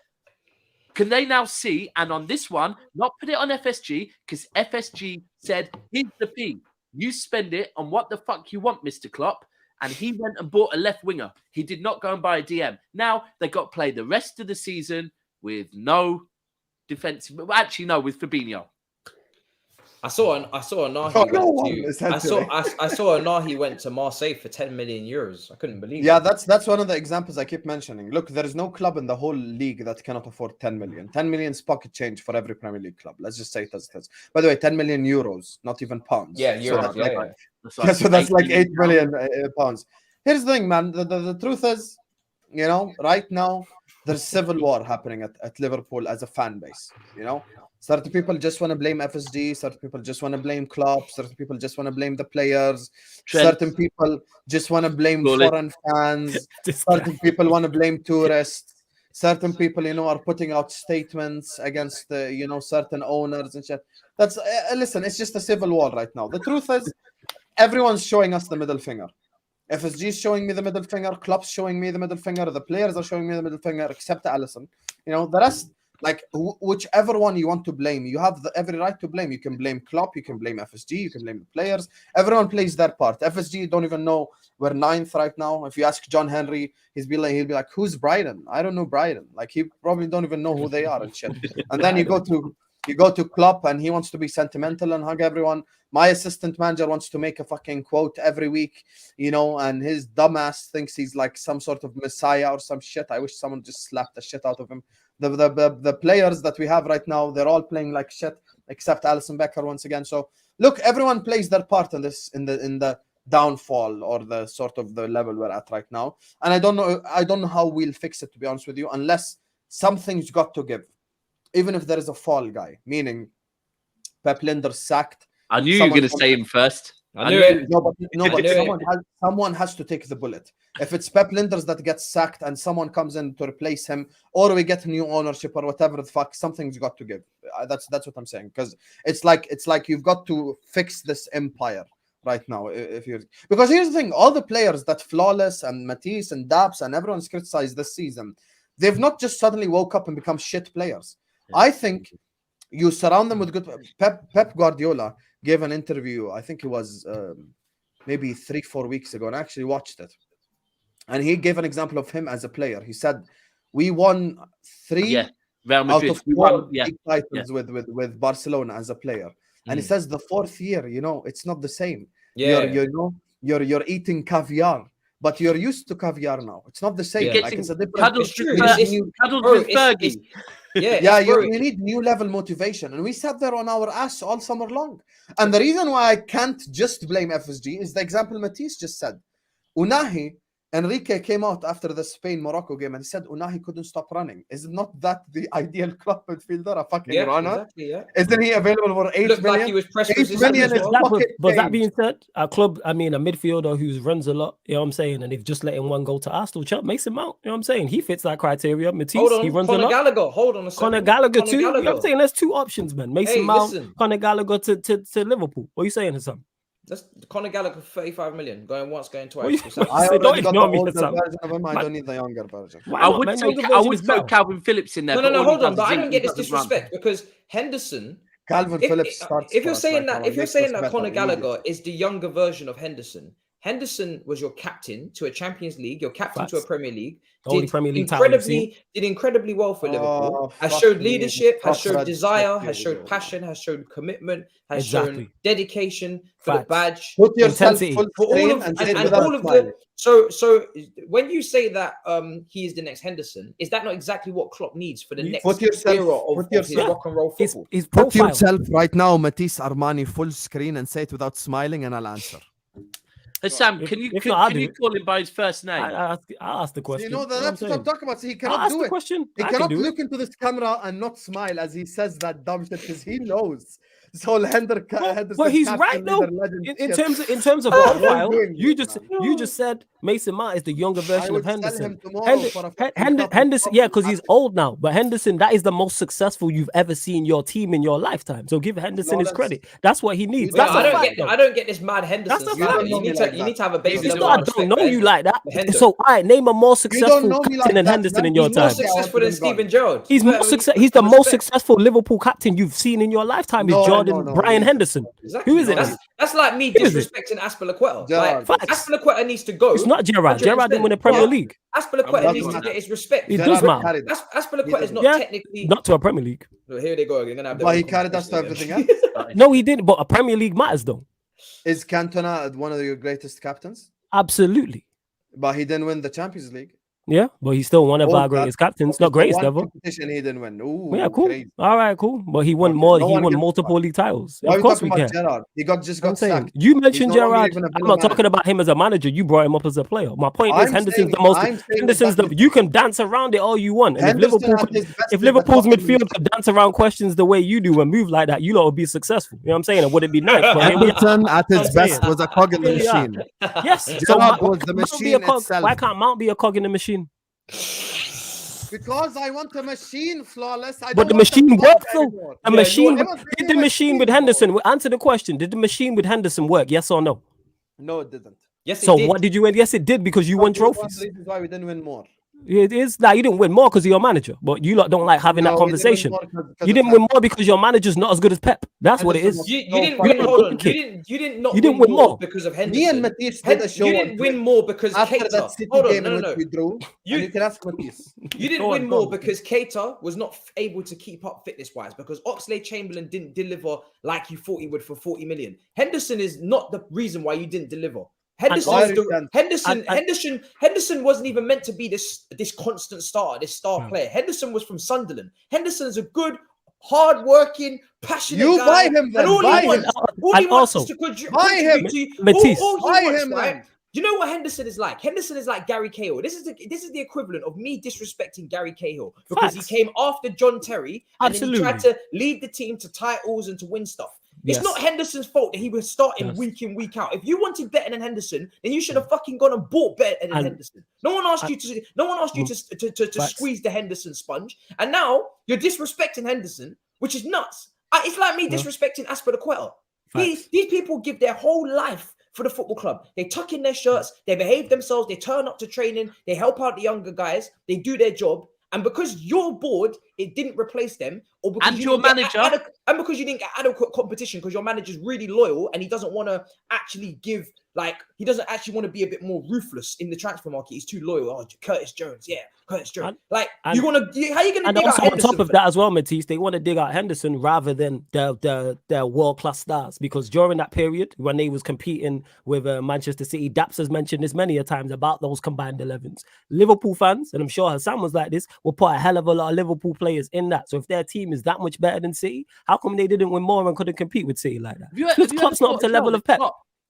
Can they now see, and on this one, not put it on FSG, because FSG said, here's the fee. You spend it on what the fuck you want, Mr. Klopp. And he went and bought a left winger. He did not go and buy a DM. Now they got to play the rest of the season with no defensive. Well, actually, no, with Fabinho. I saw Anahi I saw Anahi went to Marseille for 10 million euros. I couldn't believe Yeah, it. that's one of the examples I keep mentioning. Look, there is no club in the whole league that cannot afford 10 million. 10 million is pocket change for every Premier League club. Let's just say it as it is. By the way, 10 million euros, not even pounds. Yeah, euros. So that's like 8 million pounds. Here's the thing, man. The truth is, you know, right now, there's civil war happening at Liverpool as a fan base, you know? Certain people just want to blame FSG. Certain people just want to blame Klopp. Certain people just want to blame the players. Trent. Certain people just want to blame foreign fans. Certain people want to blame tourists. Certain people, you know, are putting out statements against, you know, certain owners and shit. That's listen, it's just a civil war right now. The truth is, everyone's showing us the middle finger. FSG is showing me the middle finger. Klopp's showing me the middle finger. The players are showing me the middle finger, except Alisson. You know, the rest. Like, whichever one you want to blame, you have every right to blame. You can blame Klopp, you can blame FSG, you can blame the players. Everyone plays their part. FSG don't even know we're 9th right now. If you ask John Henry, he'll be like, who's Brighton? I don't know Brighton. Like, he probably don't even know who they are and shit. And then you go to Klopp and he wants to be sentimental and hug everyone. My assistant manager wants to make a fucking quote every week, you know, and his dumbass thinks he's like some sort of messiah or some shit. I wish someone just slapped the shit out of him. The players that we have right now, they're all playing like shit, except Alisson Becker once again. So look, everyone plays their part in this, in the downfall or the sort of the level we're at right now. And I don't know how we'll fix it, to be honest with you, unless something's got to give, even if there is a fall guy, meaning Pep Lijnders sacked. I knew you were going to say him first. I knew it. No, but someone has to take the bullet. If it's Pep Lijnders that gets sacked and someone comes in to replace him, or we get new ownership or whatever the fuck, something's got to give. That's what I'm saying, because it's like you've got to fix this empire right now. Because here's the thing: all the players that Flawless and Matisse and Daps and everyone's criticized this season, they've not just suddenly woke up and become shit players. Yeah. I think you surround them with good. Pep Guardiola gave an interview, I think it was maybe 3-4 weeks ago, and I actually watched it. And he gave an example of him as a player. He said, we won 3 out of 4 titles with Barcelona as a player. And he says the 4th year, you know, it's not the same. Yeah. You're eating caviar, but you're used to caviar now. It's not the same. Like, it's a different. Cuddled with Fergie. You need new level motivation, and we sat there on our ass all summer long. And the reason why I can't just blame FSG is the example Matisse just said. Enrique came out after the Spain-Morocco game and said Unahi couldn't stop running. Is it not that the ideal club midfielder, a fucking runner? Exactly, yeah. Isn't he available for 8 million? Like he was press 8 million is but that being said, a club, I mean, a midfielder who runs a lot, you know what I'm saying, and they've just let him one goal to Arsenal, Mason Mount, you know what I'm saying? He fits that criteria. Matisse, he runs a lot. Gallagher, hold on a second. Conor Gallagher too. You know what I'm saying? There's 2 options, man. Mason Mount, listen. Conor Gallagher to Liverpool. What are you saying, Husam? That's Conor Gallagher, 35 million. Going once, going twice. I already got the older version of him. I don't need the younger version. I would throw Calvin Phillips in there. No, hold on. But I don't get this disrespect because Henderson. Calvin Phillips starts. If you're saying that Conor Gallagher is the younger version of Henderson, Henderson was your captain to a Champions League, your captain to a Premier League. Did incredibly well for Liverpool. Has showed leadership, has showed desire, has showed passion, has showed commitment, has shown dedication for the badge. Put yourself full screen and all of the. So when you say that he is the next Henderson, is that not exactly what Klopp needs for the next era of his rock and roll football? Put yourself right now, Matisse Armani, full screen, and say it without smiling, and I'll answer. Sam, If- can you if not, I'll do you it. call him by his first name? I'll ask the So, question. you know, You know what I'm that's what saying? I'm talking about. So he I'll cannot ask do the it. question. He I cannot can do it. look into this camera and not smile as he says that dumb shit because he knows this whole Henderson. But he's right captain though. leader legend In shit. terms of Bro, profile, wrongdoing, you just man. said Mason Mount is the younger I version would of sell Henderson. him tomorrow for a fucking cup of Henderson, yeah, because he's coffee. old now. But Henderson, that is the most successful you've ever seen your team in your lifetime. So give Henderson his Flawless. credit. That's what he needs. You Yeah, That's don't a I don't fact. get though. I don't get this mad Henderson. That's a slander. fact. You don't know me like You need that. to have a basis. It's don't not, I don't know you like that. So, all right, name a more You successful don't know me captain like than that, Henderson man. in your He's more time. successful than Steven Gerrard. He's You more better success. put He's the some most respect. successful Liverpool captain you've seen in your lifetime. No, Is Jordan no, Brian he Henderson? Exactly. Who is it? That's like me Who is it? disrespecting Aspilicueta. Gerrard. Like Facts. Aspilicueta needs to go. It's not Gerrard. 100%. Gerrard didn't win a Premier But League. Aspilicueta Doesn't needs to matter. get his respect. It Gerrard does matter. carried us. Aspilicueta is not Yeah, technically. not to a Premier League. Oh, here they go again. Gonna have But he their carried us to conversation everything again. else. No, he didn't. But a Premier League matters though. Is Cantona one of your greatest captains? Absolutely. But he didn't win the Champions League. Yeah, but he's still one of Oh, our greatest captains. Not greatest one ever. competition he didn't win. Ooh, Yeah, cool. crazy. All right, cool. But he won Okay, more. no He one won gives a multiple league titles. Why are Of we course talking we about can. Gerrard? He just I'm got saying sacked. you mentioned no longer Gerrard. even a I'm Villa not talking manager. about him as a manager. You brought him up as a player. My point is I'm Henderson's saying- the most. I'm saying Henderson's that the. You can dance around it all you want. And Henderson if at his best if is the Liverpool's top of the midfield league. could dance around questions the way you do and move like that, you lot would be successful. You know what I'm saying? It wouldn't be nice. But here we are. Henderson at his I'm best saying. was a cog in the Here we are. machine. Yes. So Gerrard why was the can't Mount be a machine cog? itself. Why can't Mount be a cog in the machine? Because I want a machine, flawless. I But don't the want machine a cog worked though. anymore. A Yeah, machine. you want- Did the machine with Henderson? Answer the question. Did the machine with Henderson work? Yes or no? No, it didn't. Yes, So he did. what did you win? Yes, it did because you won That's one of the trophies. reasons why we didn't win more. It is like you didn't win more because of your manager, but you lot don't like having that No, we didn't win conversation. more 'cause You of didn't win Henderson. more because your manager's not as good as Pep. That's what it Henderson is. was- You No, didn't fuck win. it. Hold on. Okay. You didn't not You didn't win win more more. because of Me Henderson. and Matisse did a show You on didn't Twitch win more because after Keita. that City Hold on, game no, in no, which no. we drew. You- And you can ask Matisse. You didn't Go win on, more go on. because Keita was not able to keep up fitness wise because Oxlade-Chamberlain didn't deliver like you thought he would for 40 million. Henderson is not the reason why you didn't deliver. Henderson wasn't even meant to be this constant starter, this star player. Henderson was from Sunderland. Henderson is a good, hard-working, passionate You guy. buy him then. And all Buy he him. wants also, is to contribute buy him. to you. Matisse. All he Buy wants, him right? then. You know what Henderson is like? Henderson is like Gary Cahill. This is the equivalent of me disrespecting Gary Cahill because Facts. he came after John Terry and then he tried Absolutely. to lead the team to titles and to win stuff. It's Yes. not Henderson's fault that he was starting Yes. week in, week out. If you wanted better than Henderson, then you should have fucking gone and bought better than And- Henderson. No one asked you to. No one asked you to Facts. squeeze the Henderson sponge, and now you're disrespecting Henderson, which is nuts. It's like me disrespecting Aspilicueta. Facts. These people give their whole life for the football club. They tuck in their shirts, they behave themselves, they turn up to training, they help out the younger guys, they do their job. And because you're bored, it didn't replace them, or because And you your didn't get manager- and because you didn't get adequate competition, because your manager's really loyal and he doesn't want to actually give, like, he doesn't actually want to be a bit more ruthless in the transfer market. He's too loyal. Oh, Curtis Jones, Curtis Jones. How you gonna And dig out also on Henderson top of for that as well, Matisse, they want to dig out Henderson rather than their world-class stars. Because during that period when they was competing with Manchester City, Daps has mentioned this many a times about those combined 11s. Liverpool fans, and I'm sure Husam was like this, will put a hell of a lot of Liverpool players in that. So if their team is that much better than City, how come they didn't win more and couldn't compete with City like that? Because Klopp's not up to the level of Pep.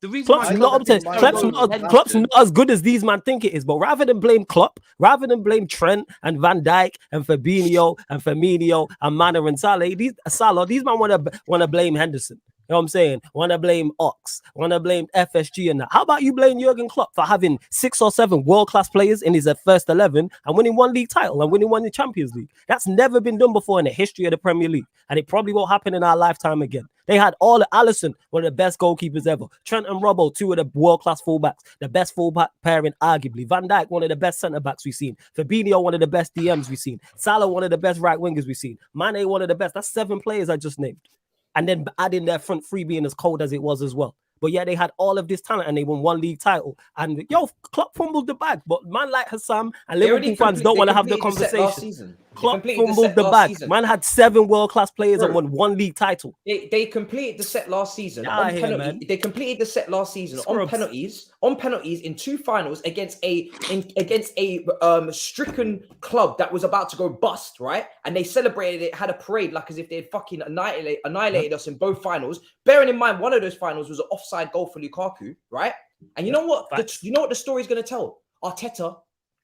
The reason Klopp's why not up to Klopp's not as good as these man think it is. But rather than blame Klopp, rather than blame Trent and Van Dijk and Fabinho and Firmino and Mane and Salah, these man want to blame Henderson. You know what I'm saying? Want to blame Ox, want to blame FSG and that. How about you blame Jurgen Klopp for having 6 or 7 world-class players in his first 11 and winning 1 league title and winning 1 in the Champions League? That's never been done before in the history of the Premier League. And it probably won't happen in our lifetime again. They had all the Alisson, one of the best goalkeepers ever. Trent and Robbo, 2 of the world-class fullbacks, the best fullback pairing, arguably. Van Dijk, one of the best centre-backs we've seen. Fabinho, one of the best DMs we've seen. Salah, one of the best right wingers we've seen. Mane, one of the best. That's 7 players I just named. And then adding their front 3 being as cold as it was as well. But yeah, they had all of this talent and they won 1 league title. And Klopp fumbled the bag. But man like Husam and Liverpool fans don't want to have the conversation. Klopp fumbled the bag. Man had 7 world-class players and won 1 league title. They completed the set last season on penalties. They completed the set last season on penalties in 2 finals against a stricken club that was about to go bust, right? And they celebrated it, had a parade like as if they had fucking annihilated us in both finals. Bearing in mind, one of those finals was an offside goal for Lukaku, right? And you know what? Facts. You know what the story's gonna tell? Arteta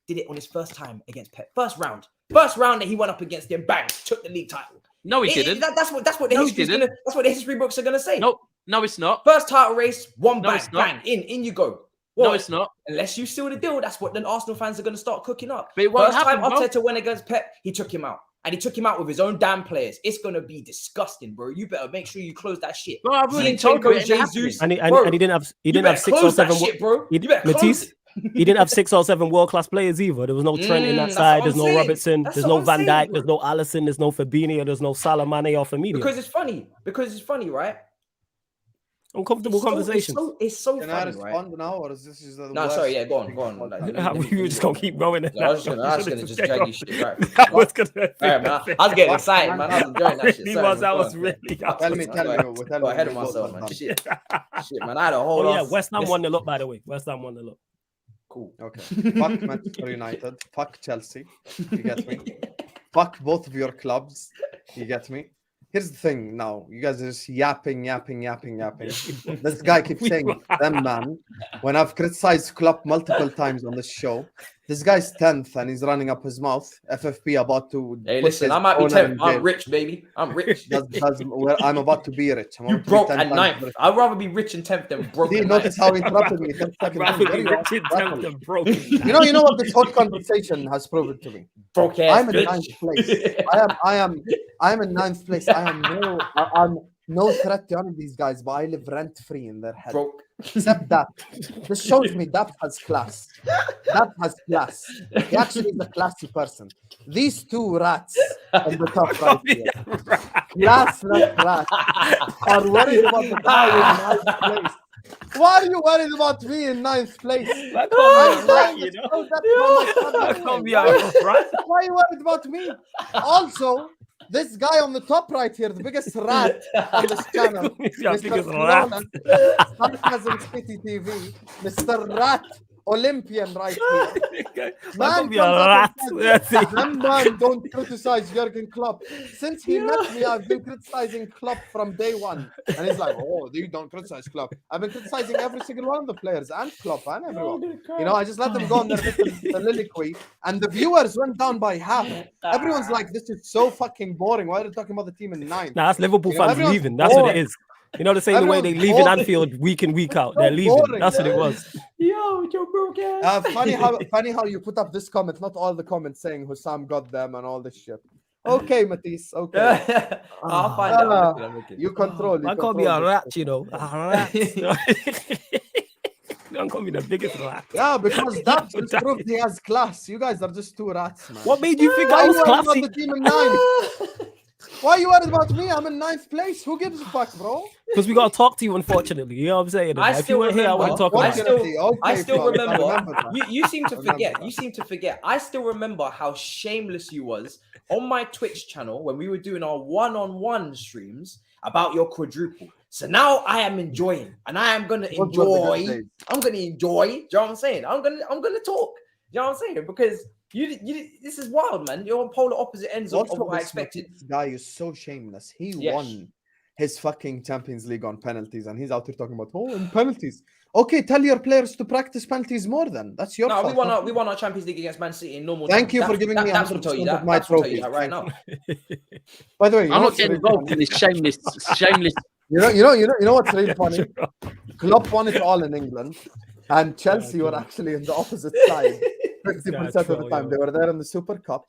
did it on his first time against Pep. First round that he went up against him, bang, took the league title. No, he didn't. That's what the history's gonna. That's what the history books are gonna say. No, it's not. First title race, one No, bang, it's not. bang, in you go. No, What? it's not. Unless you seal the deal, that's what then Arsenal fans are going to start cooking up. But it won't First time happen, bro. Arteta went against Pep, he took him out. And he took him out with his own damn players. It's going to be disgusting, bro. You better make sure you close that shit. Bro, I've already told you it ain't Jesus. And he Bro, didn't have you better 6 or close that 7 shit, bro. You better close Matisse, it. he didn't have 6 or 7 world-class players either. There was no Trent in that that's side. what There's I'm no saying. Robertson. That's There's what no I'm Van saying, Dijk. bro. There's no Alisson. There's no Fabinho. There's no Salah, Mane, or Firmino. Because it's funny, right? Uncomfortable conversations. It's so Can I funny, right? respond now, or is this just the No, worst sorry, yeah, go on. thing? We were just gonna keep going. I was just gonna just drag you shit right. I was gonna. All right, man. I was getting excited, man. I was enjoying that shit. He Sorry, was. man. I Go was on. really. Tell me. Go ahead of myself, man. Shit, man. I had a whole. Oh yeah, West Ham won the look. By the way, West Ham won the look. Cool. Okay. Fuck Manchester United. Fuck Chelsea. You get me? Fuck both of your clubs. You get me? Here's the thing now. You guys are just yapping. This guy keeps saying them, man. When I've criticized Klopp multiple times on this show, this guy's 10th and he's running up his mouth. FFP about to. Hey, listen, I might be 10th. I'm rich, baby. I'm rich. I'm about to be rich. I'm You about to be broke 10 at times 9th. I'd rather be rich in 10th than broke. See, at notice 9th. how he interrupted me. You know what this whole conversation has proven to me. Broke ass I'm in bitch. 9th place. I'm in 9th place. I'm no threat to any of these guys, but I live rent free in their head. Broke. Except that. This shows me that has class. That has class. He actually is a classy person. These two rats on the top right here. Class rats are worried about the guy in 9th place. Why are you worried about me in 9th place? That can't be a rat, you know. That can't be a rat. Why are you worried about me? Also, this guy on the top right here, the biggest rat on this channel, biggest rat. Sarcasm City TV, Mr. Rat Olympian right here. Man, be a rat. Man, don't criticize Jurgen Klopp. Since he met me, I've been criticizing Klopp from day one. And he's like, oh, you don't criticize Klopp. I've been criticizing every single one of the players and Klopp and everyone. You know, I just let them go on their little soliloquy. And the viewers went down by half. Everyone's like, this is so fucking boring. Why are you talking about the team in 9th? Nah, that's Liverpool fans everyone's leaving. That's what it is. You know, the same way they leave in boring. Anfield week in, week out. They're leaving. Boring. That's what it was. Yo, Joe broke ass. Funny how you put up this comment, not all the comments saying Husam got them and all this shit. Okay, Matisse. Okay. I'll find out. I'm looking. You control. I can't be a rat, you know. A rat. Don't call me the biggest rat. Yeah, because Daps just proved he has class. You guys are just two rats, man. What made you think Why I are was you worried about classy? the team in 9th? Why are you worried about me? I'm in 9th place. Who gives a fuck, bro? Because we got to talk to you, unfortunately. You know what I'm saying? I If you still weren't here, I remember. wouldn't talk I about it. still, I still Flo, I remember. that. You seem to I remember forget. that. You seem to forget. I still remember how shameless you was on my Twitch channel when we were doing our one-on-one streams about your quadruple. So now I am enjoying, and I am gonna enjoy. I'm gonna enjoy. Do you know what I'm saying? I'm gonna talk. You know what I'm saying? Because you this is wild, man. You're on polar opposite ends of what I expected. This guy is so shameless. He Yes. won his fucking Champions League on penalties, and he's out here talking about in penalties. Okay, tell your players to practice penalties more. Then that's your No, fault. we won our Champions League against Man City in normal. Thank time. you for giving me That's what tell you 100% that. of my That's what tell you trophies. that right now. By the way, I'm not getting involved in this shameless. You know what's really funny? Klopp won it all in England, and Chelsea were actually in the opposite side 50% of the time. They were there in the Super Cup,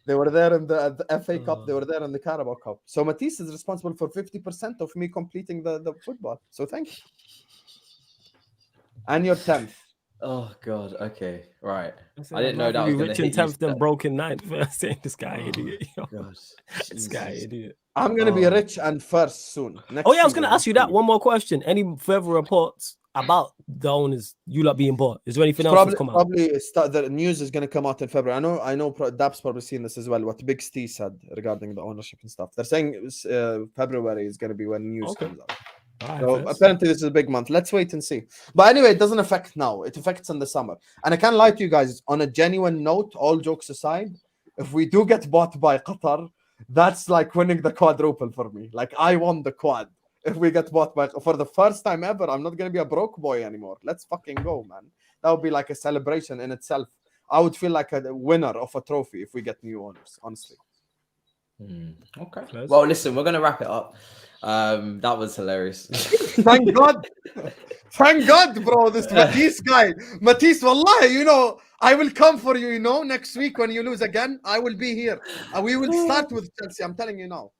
they were there in the FA Cup, they were there in the Carabao Cup. So Matisse is responsible for 50% of me completing the football. So thank you. And you're 10th. Oh God. Okay. Right. I didn't know that was rich in 10th and broken 9th. Saying this guy idiot. Yo. God. This guy idiot. I'm gonna be rich and first soon. Next Oh yeah, I was season. gonna ask you that. One more question. Any further reports about the owners, you lot being bought? Is there anything else that's come out? The news is going to come out in February. I know Daps probably seen this as well, what Big Steve said regarding the ownership and stuff. They're saying it was, February is going to be when news comes out. So apparently this is a big month. Let's wait and see. But anyway, it doesn't affect now. It affects in the summer. And I can't lie to you guys, on a genuine note, all jokes aside, if we do get bought by Qatar, that's like winning the quadruple for me. Like I won the quad. if we get bought by for the first time ever. I'm not gonna be a broke boy anymore. Let's fucking go, man. That would be like a celebration in itself. I would feel like a winner of a trophy if we get new owners, honestly. Okay. Well, listen, we're gonna wrap it up. That was hilarious. Thank God. Thank God, bro. This Matisse guy. Matisse, wallahi, you know, I will come for you, you know, next week when you lose again. I will be here. We will start with Chelsea. I'm telling you now.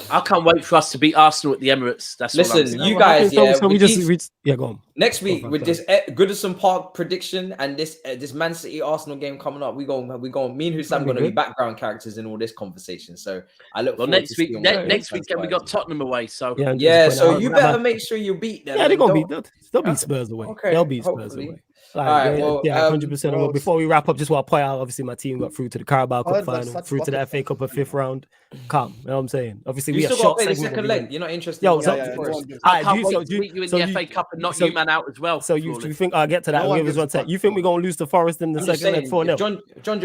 I can't wait for us to beat Arsenal at the Emirates. That's what I'm Listen, saying. you guys, yeah. So we just go on. Next week with this Goodison Park prediction and this Man City Arsenal game coming up, we go. Me and Husam going to be background characters in all this conversation. So I look. Well, next week, next weekend we got Tottenham away. So yeah, so you better make sure you beat them. Yeah, they're gonna beat. They'll beat Spurs away. Okay, they'll beat Spurs away. Like, all right, well, 100%. Well, before we wrap up, just want to point out, obviously, my team got through to the Carabao Cup final, through to the FA Cup at 5th round. Calm, you know what I'm saying? Obviously, we you have still got short to play the second leg. You're not interested. Yo, I can't wait to beat you in the FA Cup and knock you man out as well. So you think I'll get to that? You think we're gonna lose to Forest in the second leg 4-0? John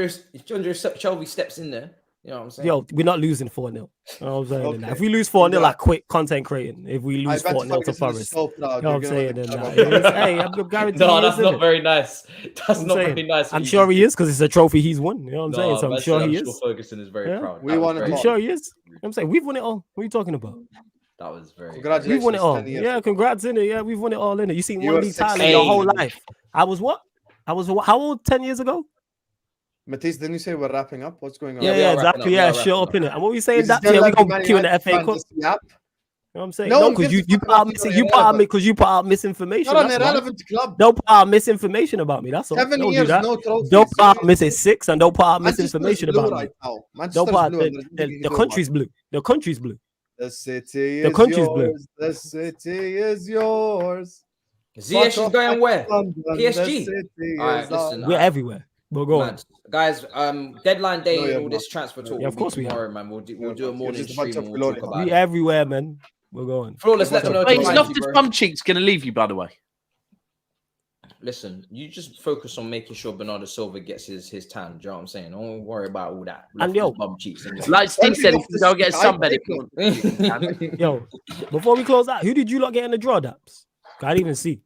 Joe Shelby steps in there. You know what I'm saying? Yo, we're not losing 4-0. You know what I'm saying? Okay. If we lose 4-0, I quit content creating. If we lose 4-0 to Forest, you know what I'm saying? Hey, I'm guaranteeing. No, that's not very nice. That's not very nice. I'm sure he is because it's a trophy he's won. You know what I'm saying? So I'm sure he is. Ferguson is very proud. I'm sure he is. I'm saying we've won it all. What are you talking about? That was very. Congratulations. We've won it all. Yeah, congrats in it. Yeah, we've won it all in it. You seen one league title in your whole life. I was what? How old? 10 years ago? Matisse, didn't you say we're wrapping up? What's going on? Yeah, exactly. Yeah, shut up in it. And what were you saying? That we gonna queue in the FA Cup. You know what I'm saying? No, because you put out misinformation. You're an irrelevant club. Don't put out misinformation about me. That's all. 7 don't years, do that. no trophies. Don't put out missing 6 and don't put out misinformation about me. Right now. Don't put out the country's blue. The country's blue. The city is yours. The city is yours. Ziyech is going where? PSG. All right, listen. We're everywhere. We'll go on. Guys, deadline day and all this transfer talk. Yeah, of course we tomorrow, man. We'll do a morning stream. We everywhere, man. We're going. Flawless, let them know. Wait, Loftus Bum Cheek's going to leave you, by the way. Listen, you just focus on making sure Bernardo Silva gets his tan. Do you know what I'm saying? Don't worry about all that. And yo, bum cheeks. Like Steve said, if you go get sunbed. Yo, before we close out, who did you lot get in the draw, Daps? I didn't even see.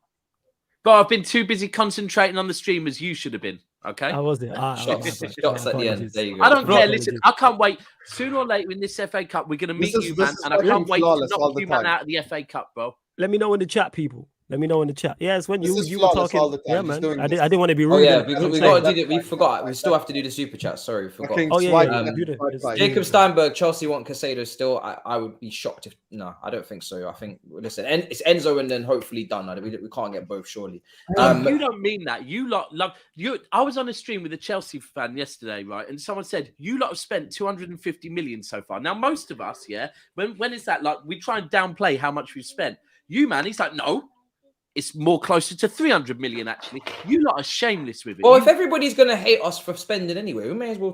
But I've been too busy concentrating on the stream as you should have been. Okay. I was there. Shots at the end. There you go. I don't care. Listen, I can't wait. Sooner or later in this FA Cup, we're going to meet you, man. And I can't wait to knock you, man, out of the FA Cup, bro. Let me know in the chat, people. Let me know in the chat. Yeah, it's when you were talking. Yeah, man. I didn't want to be rude. Oh, yeah, we got to do that. We forgot. We still have to do the super chat. Sorry, we forgot. Oh, yeah. Jacob Steinberg, Chelsea want Cancelo still. I would be shocked if... No, I don't think so. I think, listen, it's Enzo and then hopefully done. We can't get both, surely. You don't mean that. You lot love... I was on a stream with a Chelsea fan yesterday, right? And someone said, you lot have spent 250 million so far. Now, most of us, yeah, when is that? Like, we try and downplay how much we've spent. You, man, he's like, no. It's more closer to 300 million, actually. You lot are shameless with it. Well, if everybody's going to hate us for spending anyway, we may as well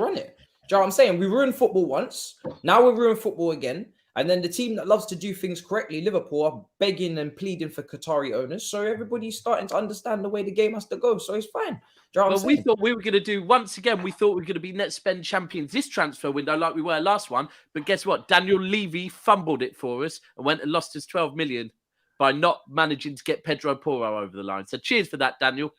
run it. Do you know what I'm saying? We ruined football once. Now we ruin football again. And then the team that loves to do things correctly, Liverpool, are begging and pleading for Qatari owners. So everybody's starting to understand the way the game has to go. So it's fine. Do you know what I'm saying? We thought we were going to do, once again, we thought we were going to be net spend champions this transfer window like we were last one. But guess what? Daniel Levy fumbled it for us and went and lost us 12 million. By not managing to get Pedro Porro over the line. So cheers for that, Daniel.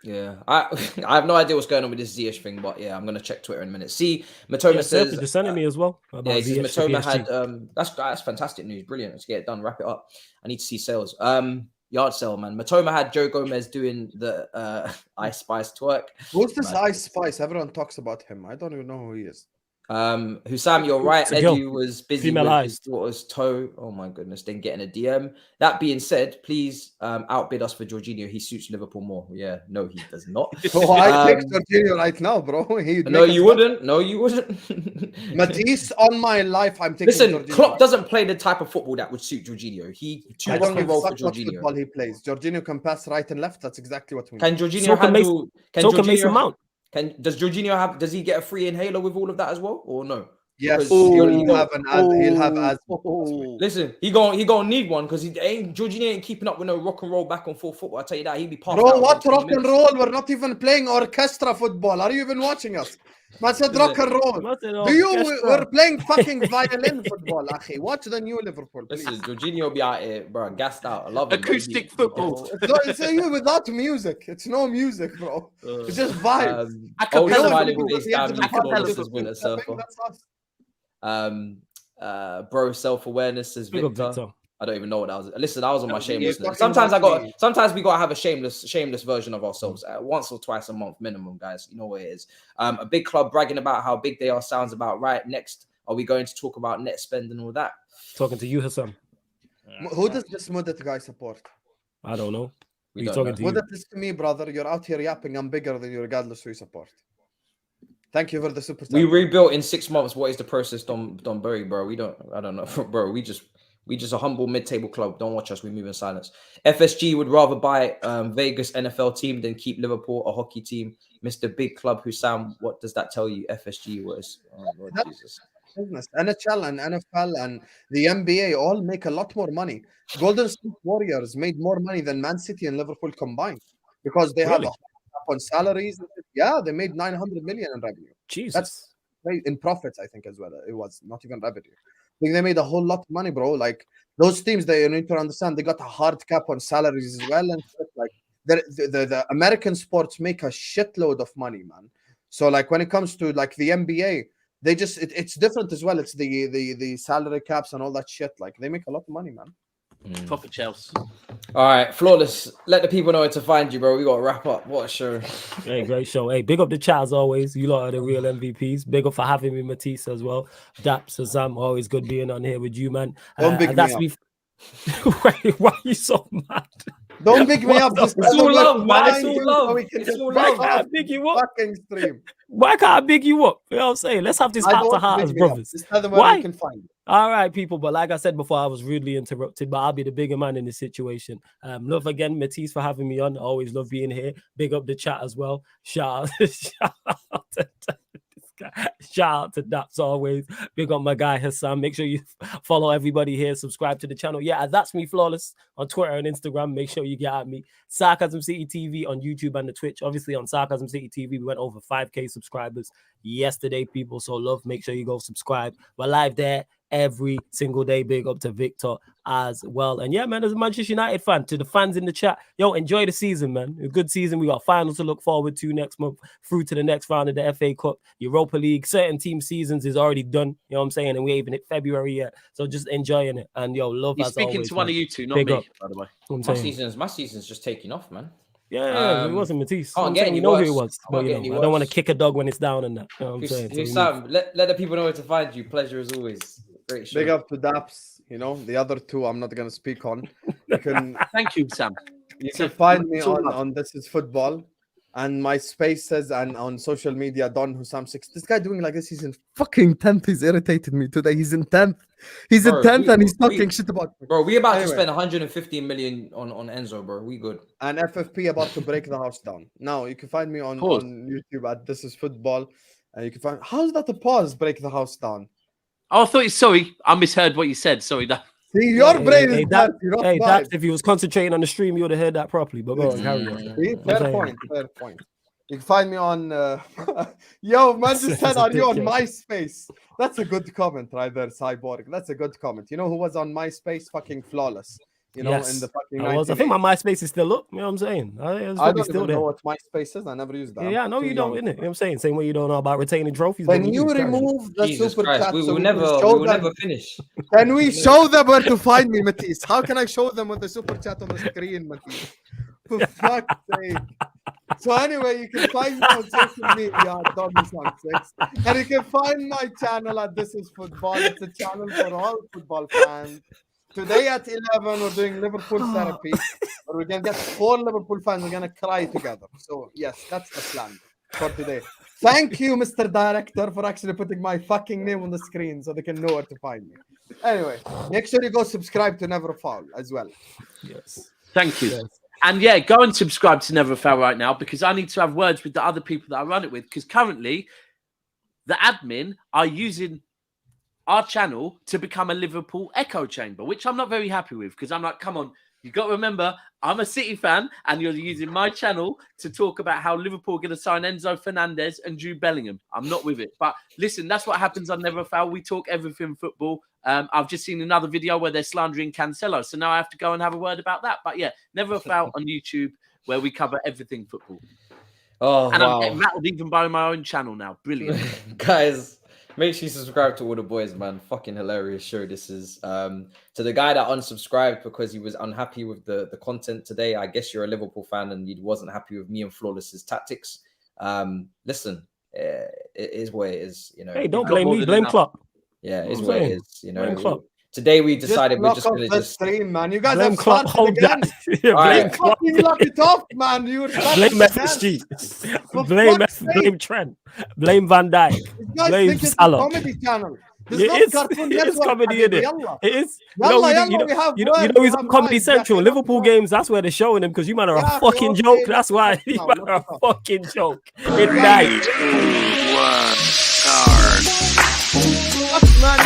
Yeah, I have no idea what's going on with this Ziyech thing, but yeah, I'm going to check Twitter in a minute. See, Matoma says... just sending me as well. Yeah, he says Matoma had... That's fantastic news. Brilliant. Let's get it done. Wrap it up. I need to see sales. Yard sale, man. Matoma had Joe Gomez doing the Ice Spice twerk. Who's this Ice Spice? Everyone talks about him. I don't even know who he is. Husam, you're right. Eddie was busy with eyes. his daughter's toe. Oh my goodness, then getting a DM. That being said, please outbid us for Jorginho. He suits Liverpool more. Yeah, no, he does not. Oh, I take Jorginho right now, bro. No, you wouldn't. No, you wouldn't. Matisse, on my life, I'm taking. Listen, Jorginho. Klopp doesn't play the type of football that would suit Jorginho. He too long a role for Jorginho. Football he plays. Jorginho can pass right and left. That's exactly what we need. Can Jorginho handle? Can Mason Mount? Does Jorginho have? Does he get a free inhaler with all of that as well, or no? Yes, he'll have as. Listen, he gonna need one because Jorginho ain't keeping up with no rock and roll back and forth football. I tell you that he'll be passed. Bro, what rock and roll? We're not even playing orchestra football. Are you even watching us? Man said rock and roll. We're playing fucking violin football, akhi. Watch the new Liverpool, please. Listen, Jorginho be out here, bro, gassed out. I love him. Acoustic football. It's you without music. It's no music, bro. It's just vibes. Old Acapella smiling football. face down, flawless as winter surfer. That's us. Bro, self-awareness is Big up Victor. Victor. I don't even know what that was. Listen, I was on my shameless fucking list. Sometimes lucky. sometimes we gotta have a shameless version of ourselves once or twice a month minimum, guys. You know what it is. A big club bragging about how big they are sounds about right. Next, are we going to talk about net spend and all that? Talking to you, Husam. Who does this Mudit guy support? I don't know. We He's don't talking know. to you. Mudit is to me, brother. You're out here yapping. I'm bigger than you, regardless who you support. Thank you for the super. We rebuilt in 6 months. What is the process, Don Burry, bro? I don't know, bro. We just a humble mid-table club. Don't watch us. We move in silence. FSG would rather buy Vegas NFL team than keep Liverpool a hockey team. Mr. Big Club Husam, what does that tell you? FSG was. Oh, Lord Jesus. Business. NHL and NFL and the NBA all make a lot more money. Golden State Warriors made more money than Man City and Liverpool combined because they have a cap on salaries. Yeah, they made 900 million in revenue. Jesus. That's in profits, I think, as well. It was not even revenue. I think they made a whole lot of money, bro. Like those teams, they need to understand they got a hard cap on salaries as well, and stuff. Like the American sports make a shitload of money, man. So like when it comes to like the NBA, they just it's different as well. It's the salary caps and all that shit. Like they make a lot of money, man. Proper Chelsea. All right, flawless. Let the people know where to find you, bro. We got to wrap up. What a show. Hey, great show. Hey, big up the chat as always. You lot are the real MVPs. Big up for having me, Matisse, as well. Daps, Husam, always good being on here with you, man. Don't big me up. Why are you so mad? Don't big me up. It's all love, man. It's all love. It's all love. Why can't I big you up? Fucking stream. Why can't I big you up? You know what I'm saying? Let's have this heart to heart as brothers. Just tell them where you can find it. All right, people. But like I said before, I was rudely interrupted, but I'll be the bigger man in this situation. Love again, Matisse, for having me on. Always love being here. Big up the chat as well. Shout out to Daps always. Big up my guy Husam. Make sure you follow everybody here. Subscribe to the channel. Yeah, that's me, Flawless, on Twitter and Instagram. Make sure you get at me. Sarcasm City TV on YouTube and the Twitch. Obviously on Sarcasm City TV, we went over 5K subscribers yesterday, people. So love. Make sure you go subscribe. We're live there every single day. Big up to Victor as well. And yeah, man, as a Manchester United fan, to the fans in the chat, yo, enjoy the season, man. A good season. We got finals to look forward to next month, through to the next round of the FA Cup, Europa League. Certain team seasons is already done, you know what I'm saying? And we ain't even hit February yet. So just enjoying it. And yo, love You're as speaking always, to one man. of you two, not Big me, up. by the way. My season's just taking off, man. Yeah, it wasn't Matisse. Can't I'm get saying, any you know worse. who it was. Can't But get you any know, I don't want to worse. kick a dog when it's down and that. You know what I'm saying? So we Sam, let the people know where to find you. Pleasure as always. Great show. Big up to Daps. You know, the other two I'm not gonna speak on. You can Thank you, Sam. you can find me on This Is Football and my spaces and on social media, Don Husam6. This guy doing like this, he's in fucking 10th. He's irritated me today. He's in 10th. He's in 10th and he's talking shit about me. Bro, we about to Anyway. spend 115 million on Enzo, bro. We good. And FFP about to break the house down. Now you can find me on YouTube at This Is Football. And you can find how's that a pause? Break the house down. Oh, I thought sorry, I misheard what you said. Sorry, that. See, your brain is Daps, dirty, not mine. if he was concentrating on the stream, you would have heard that properly. But go on, carry on. See, fair point. You can find me on yo, man just said on you on MySpace. That's a good comment right there, Cyborg. That's a good comment. You know who was on MySpace? Fucking Flawless. You know, in the fucking I think my MySpace is still up. You know what I'm saying? I don't even know what MySpace is. I never used that. Yeah, I know you don't, innit? You know what I'm saying? Same way you don't know about retaining trophies. When you remove the super chat, we will never finish. Can we show them where to find me, Matisse? How can I show them with the super chat on the screen, Matisse? For fuck's sake. So anyway, you can find me on social media at Tommy6, and you can find my channel at This Is Football. It's a channel for all football fans. Today at 11, we're doing Liverpool therapy, where we're gonna get 4 Liverpool fans. We're gonna cry together. So yes, that's the plan for today. Thank you, Mr. Director, for actually putting my fucking name on the screen so they can know where to find me. Anyway, make sure you go subscribe to Never Foul as well. Yes. Thank you. Yes. And yeah, go and subscribe to Never Foul right now because I need to have words with the other people that I run it with. Because currently, the admin are using our channel to become a Liverpool echo chamber, which I'm not very happy with because I'm like, come on, You got to remember, I'm a City fan, and you're using my channel to talk about how Liverpool are going to sign Enzo Fernandez and Jude Bellingham. I'm not with it. But listen, that's what happens on Never Foul. We talk everything football. I've just seen another video where they're slandering Cancelo, so now I have to go and have a word about that. But yeah, Never Foul on YouTube, where we cover everything football. Oh, and wow. I'm getting rattled even by my own channel now. Brilliant. Guys, make sure you subscribe to all the boys, man. Fucking hilarious show this is. To the guy that unsubscribed because he was unhappy with the content today, I guess you're a Liverpool fan and you wasn't happy with me and Flawless's tactics. Listen, it is what it is. You know. Hey, don't blame me. Blame Klopp. Yeah, it is what it is. You know. Klopp. Today we decided we're just going to just stream, man. You guys blame have Klopp. Hold again. that. Yeah, blame Klopp. Fucking lock it off, man. You blame FSG. Blame Trent. Blame Van Dijk. Blame Salah. Comedy channel. It is comedy in it. It is. You know he's on Comedy Central. Liverpool games, that's where they're showing him because you man are a fucking joke. That's why you man are a fucking joke. It's night. 2, 1, start. Man,